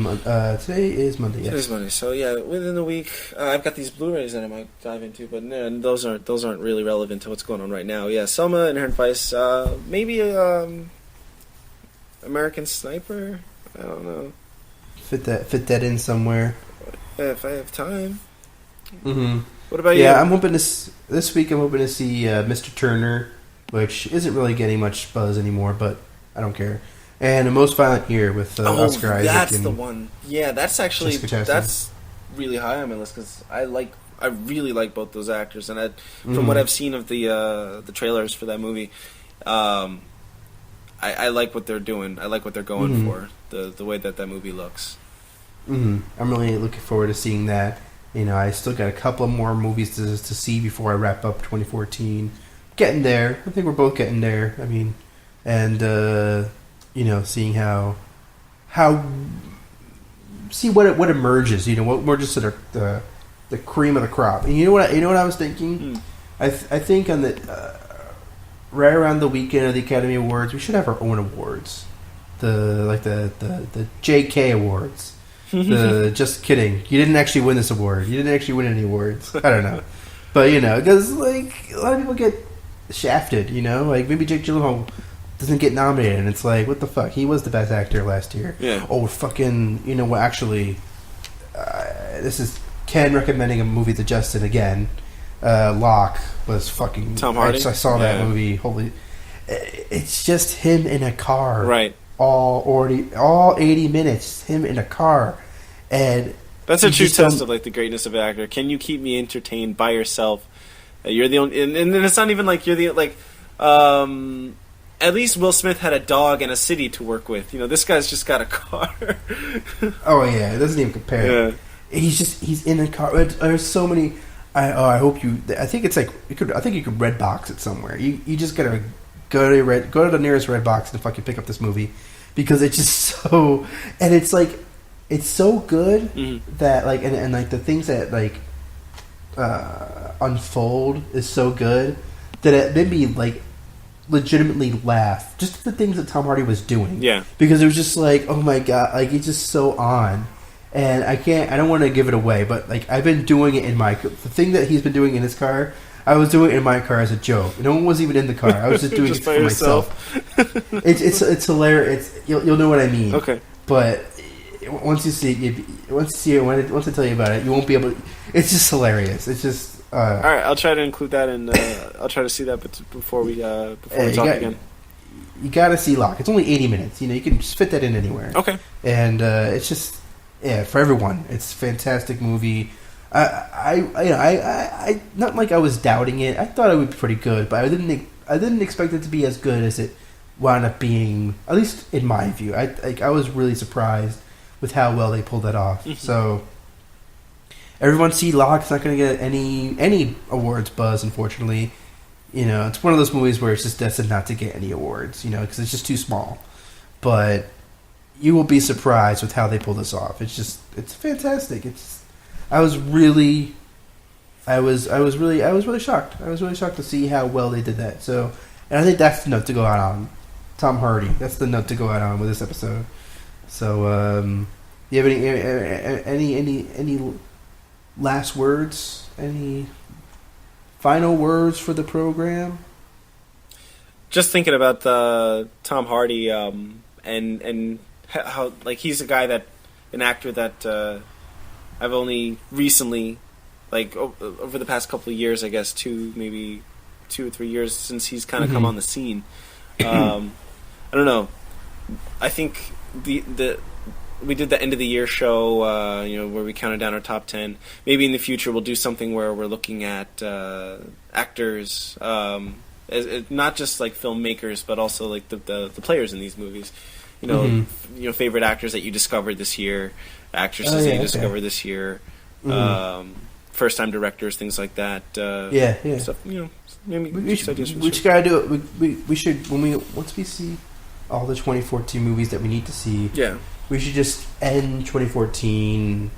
Monday. Yes.
Today's Monday. So yeah, within the week, I've got these Blu-rays that I might dive into, but those aren't really relevant to what's going on right now. Yeah, Selma, Inherent Vice, maybe American Sniper. I don't know.
Fit that in somewhere.
If I have time.
Mm-hmm.
What about you?
Yeah, this week I'm hoping to see Mr. Turner, which isn't really getting much buzz anymore, but I don't care. And The Most Violent Year with Oscar Isaac.
That's the one. Yeah, that's actually really high on my list because I really like both those actors, and from what I've seen of the trailers for that movie, I like what they're doing. I like what they're going for. The way that movie looks.
I'm really looking forward to seeing that. I still got a couple more movies to see before I wrap up 2014. Getting there. I think we're both getting there. I mean, and seeing see what emerges. What emerges to the cream of the crop. And you know what I was thinking? I think on the right around the weekend of the Academy Awards, we should have our own awards. The JK Awards. Just kidding. You didn't actually win this award. You didn't actually win any awards. I don't know. But, because, like, a lot of people get shafted, Like, maybe Jake Gyllenhaal doesn't get nominated, and it's like, what the fuck? He was the best actor last year.
Yeah.
Oh, fucking, actually, this is Ken recommending a movie to Justyn again. Locke was fucking...
Tom Hardy?
I saw that movie. Holy... It's just him in a car.
Right.
All 80 minutes, him in a car, and
that's a true test of like the greatness of an actor. Can you keep me entertained by yourself? You're the only, and it's not even like you're the like. At least Will Smith had a dog and a city to work with. This guy's just got a car.
Oh yeah, it doesn't even compare. Yeah. He's in a car. There's so many. I hope you. I think it's like I think you could red box it somewhere. You just gotta go to the nearest red box and fucking pick up this movie because it's just so, and it's like it's so good that like and like the things that like unfold is so good that it made me like legitimately laugh just at the things that Tom Hardy was doing.
Yeah,
because it was just like, oh my god, like he's just so on. And I don't want to give it away, but like I've been doing it in the thing that he's been doing in his car. I was doing it in my car as a joke. No one was even in the car. I was just doing
just
it for myself. It's hilarious. You'll know what I mean.
Okay.
But once you see it, once I tell you about it, you won't be able to, it's just hilarious. It's just
all right, I'll try to include that in I'll try to see that before we talk again.
You gotta see Locke. It's only 80 minutes. You can just fit that in anywhere.
Okay.
And it's just for everyone. It's a fantastic movie. I not like I was doubting it. I thought it would be pretty good, but I didn't expect it to be as good as it wound up being. At least in my view, I was really surprised with how well they pulled that off.
Mm-hmm.
So everyone see Locke's not going to get any awards buzz, unfortunately. It's one of those movies where it's just destined not to get any awards, because it's just too small. But you will be surprised with how they pull this off. It's fantastic. I was really shocked. I was really shocked to see how well they did that. So, and I think that's the note to go out on. Tom Hardy. That's the note to go out on with this episode. So, you have any last words? Any final words for the program?
Just thinking about Tom Hardy and how he's an actor that I've only recently, over the past couple of years, I guess 2 or 3 years since he's kind of come on the scene. I don't know. I think we did the end of the year show, where we counted down our top 10. Maybe in the future we'll do something where we're looking at actors, not just filmmakers, but also the players in these movies. Favorite actors that you discovered this year, actresses that you discovered this year, first time directors, things like that. Stuff, maybe
we just gotta do it. We should once we see all the 2014 movies that we need to see.
Yeah.
We should just end 2014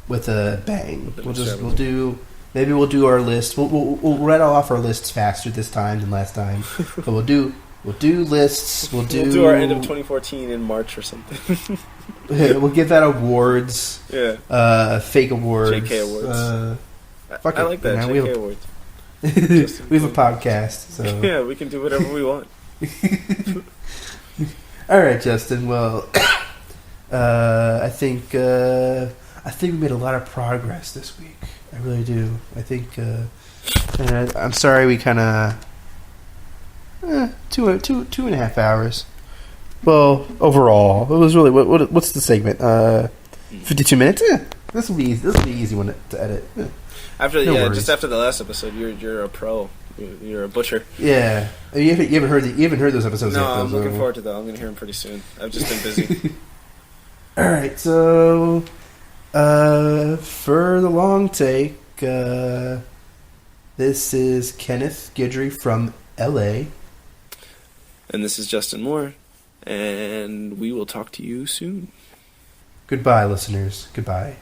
with a bang. We'll do our list. We'll rattle off our lists faster this time than last time. But we'll do lists. We'll do
our end of 2014 in March or something.
We'll give that awards.
Yeah.
Fake awards.
JK awards.
I
like that. JK awards.
We have a podcast, so
yeah, we can do whatever we want.
All right, Justin. Well. I think we made a lot of progress this week. I really do. I think. And I'm sorry we kind of 2.5 hours. Well, overall, it was really what's the segment? 52 minutes. Yeah, this will be easy. This will be an easy one to edit. Yeah.
Just after the last episode, you're a pro. You're a butcher.
Yeah, you haven't heard those episodes
no,
yet.
I'm looking forward to that. I'm going to hear them pretty soon. I've just been busy.
All right, so for the long take, this is Kenneth Guidry from L.A.
And this is Justin Moore, and we will talk to you soon.
Goodbye, listeners. Goodbye.